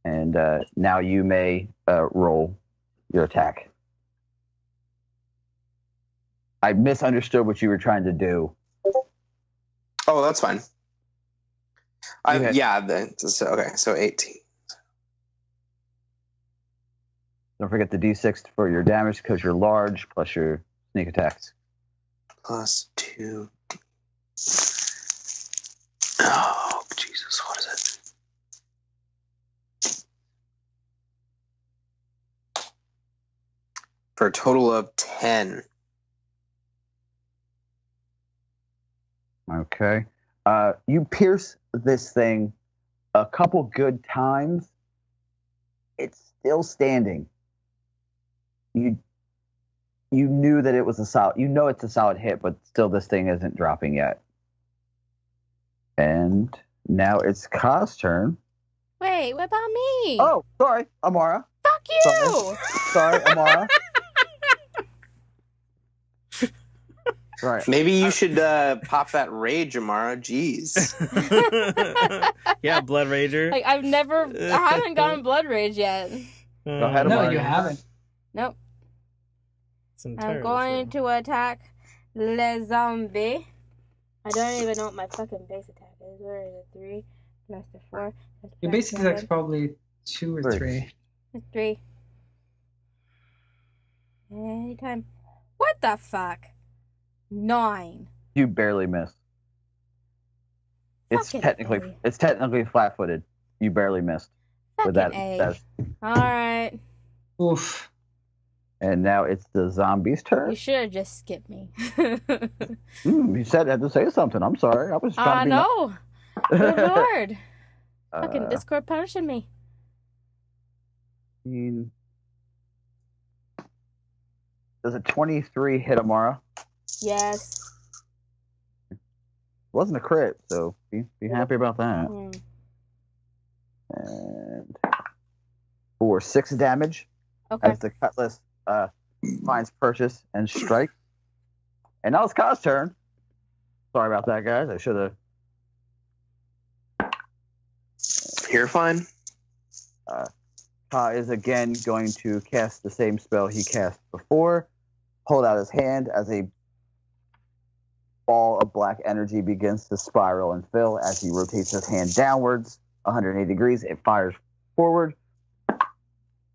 And now you may roll your attack. I misunderstood what you were trying to do. Oh, that's fine. Okay. So 18. Don't forget the d6 for your damage because you're large plus your sneak attacks. Plus 2. Oh, Jesus, what is it? For a total of 10. Okay. You pierce this thing a couple good times. It's still standing. You knew that it was a solid. You know it's a solid hit, but still, this thing isn't dropping yet. And now it's Ka's turn. Wait, what about me? Oh, sorry, Amara. Fuck you! Sorry, Amara. Right. Maybe you should pop that rage, Amara. Jeez. Yeah, Blood Rager. Like, I haven't gotten Blood Rage yet. Go ahead, No, Amara. you haven't. Nope. It's entirely I'm going true. to attack Le Zombie. I don't even know what my fucking base attack is. Where is it? 3 plus the 4. Your basic attack's probably 2 or 3. It's 3. Anytime. What the fuck? 9. You barely missed. It's Fucking technically flat-footed. You barely missed with that. Alright. Oof. And now it's the zombie's turn. You should have just skipped me. You said I had to say something. I'm sorry. I was trying I to be know. Good lord. Uh, Fucking Discord punishing me. Does a 23 hit Amara? Yes. Wasn't a crit, so be happy about that. Hmm. And for 6 damage, Okay. as the cutlass finds purchase and strike. And now it's Ka's turn. Sorry about that, guys. I should have. You're fine. Ka is again going to cast the same spell he cast before. Hold out his hand as a ball of black energy begins to spiral and fill. As he rotates his hand downwards 180 degrees, it fires forward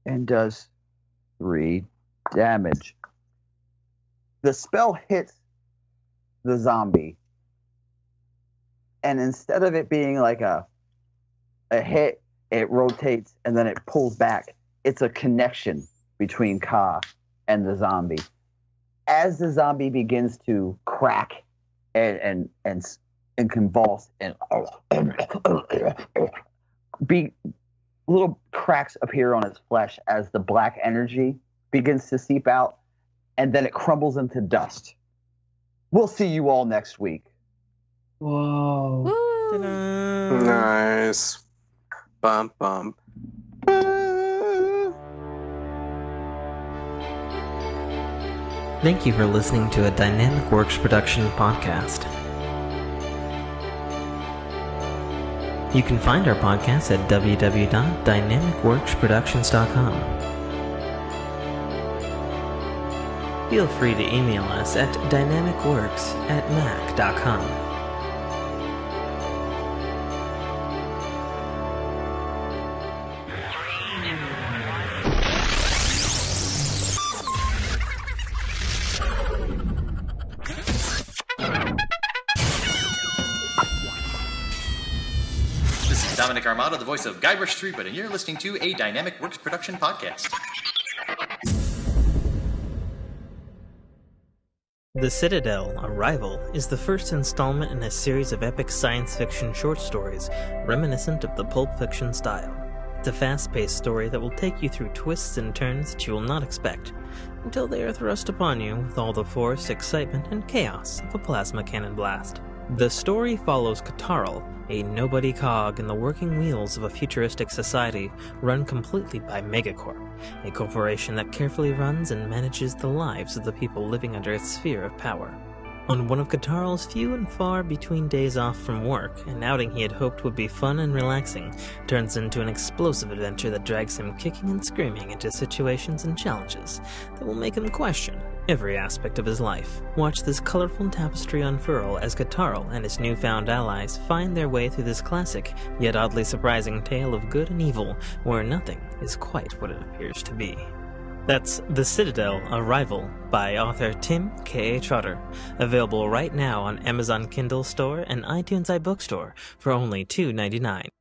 and does 3 damage. The spell hits the zombie, and instead of it being like a hit, it rotates and then it pulls back. It's a connection between Ka and the zombie. As the zombie begins to crack and convulse and little cracks appear on its flesh as the black energy begins to seep out, and then it crumbles into dust. We'll see you all next week. Whoa. Woo. Ta-da. Nice. Bum, bum. Thank you for listening to a Dynamic Works production podcast. You can find our podcast at www.dynamicworksproductions.com. Feel free to email us at dynamicworks@mac.com. This is Dominic Armato, the voice of Guybrush Threepwood, and you're listening to a Dynamic Works production podcast. The Citadel, Arrival, is the first installment in a series of epic science fiction short stories reminiscent of the Pulp Fiction style. It's a fast-paced story that will take you through twists and turns that you will not expect, until they are thrust upon you with all the force, excitement, and chaos of a plasma cannon blast. The story follows Katarl, a nobody cog in the working wheels of a futuristic society run completely by Megacorp, a corporation that carefully runs and manages the lives of the people living under its sphere of power. On one of Katarl's few and far between days off from work, an outing he had hoped would be fun and relaxing turns into an explosive adventure that drags him kicking and screaming into situations and challenges that will make him question every aspect of his life. Watch this colorful tapestry unfurl as Katarl and his newfound allies find their way through this classic, yet oddly surprising tale of good and evil, where nothing is quite what it appears to be. That's The Citadel Arrival by author Tim K. Trotter, available right now on Amazon Kindle Store and iTunes iBookstore for only $2.99.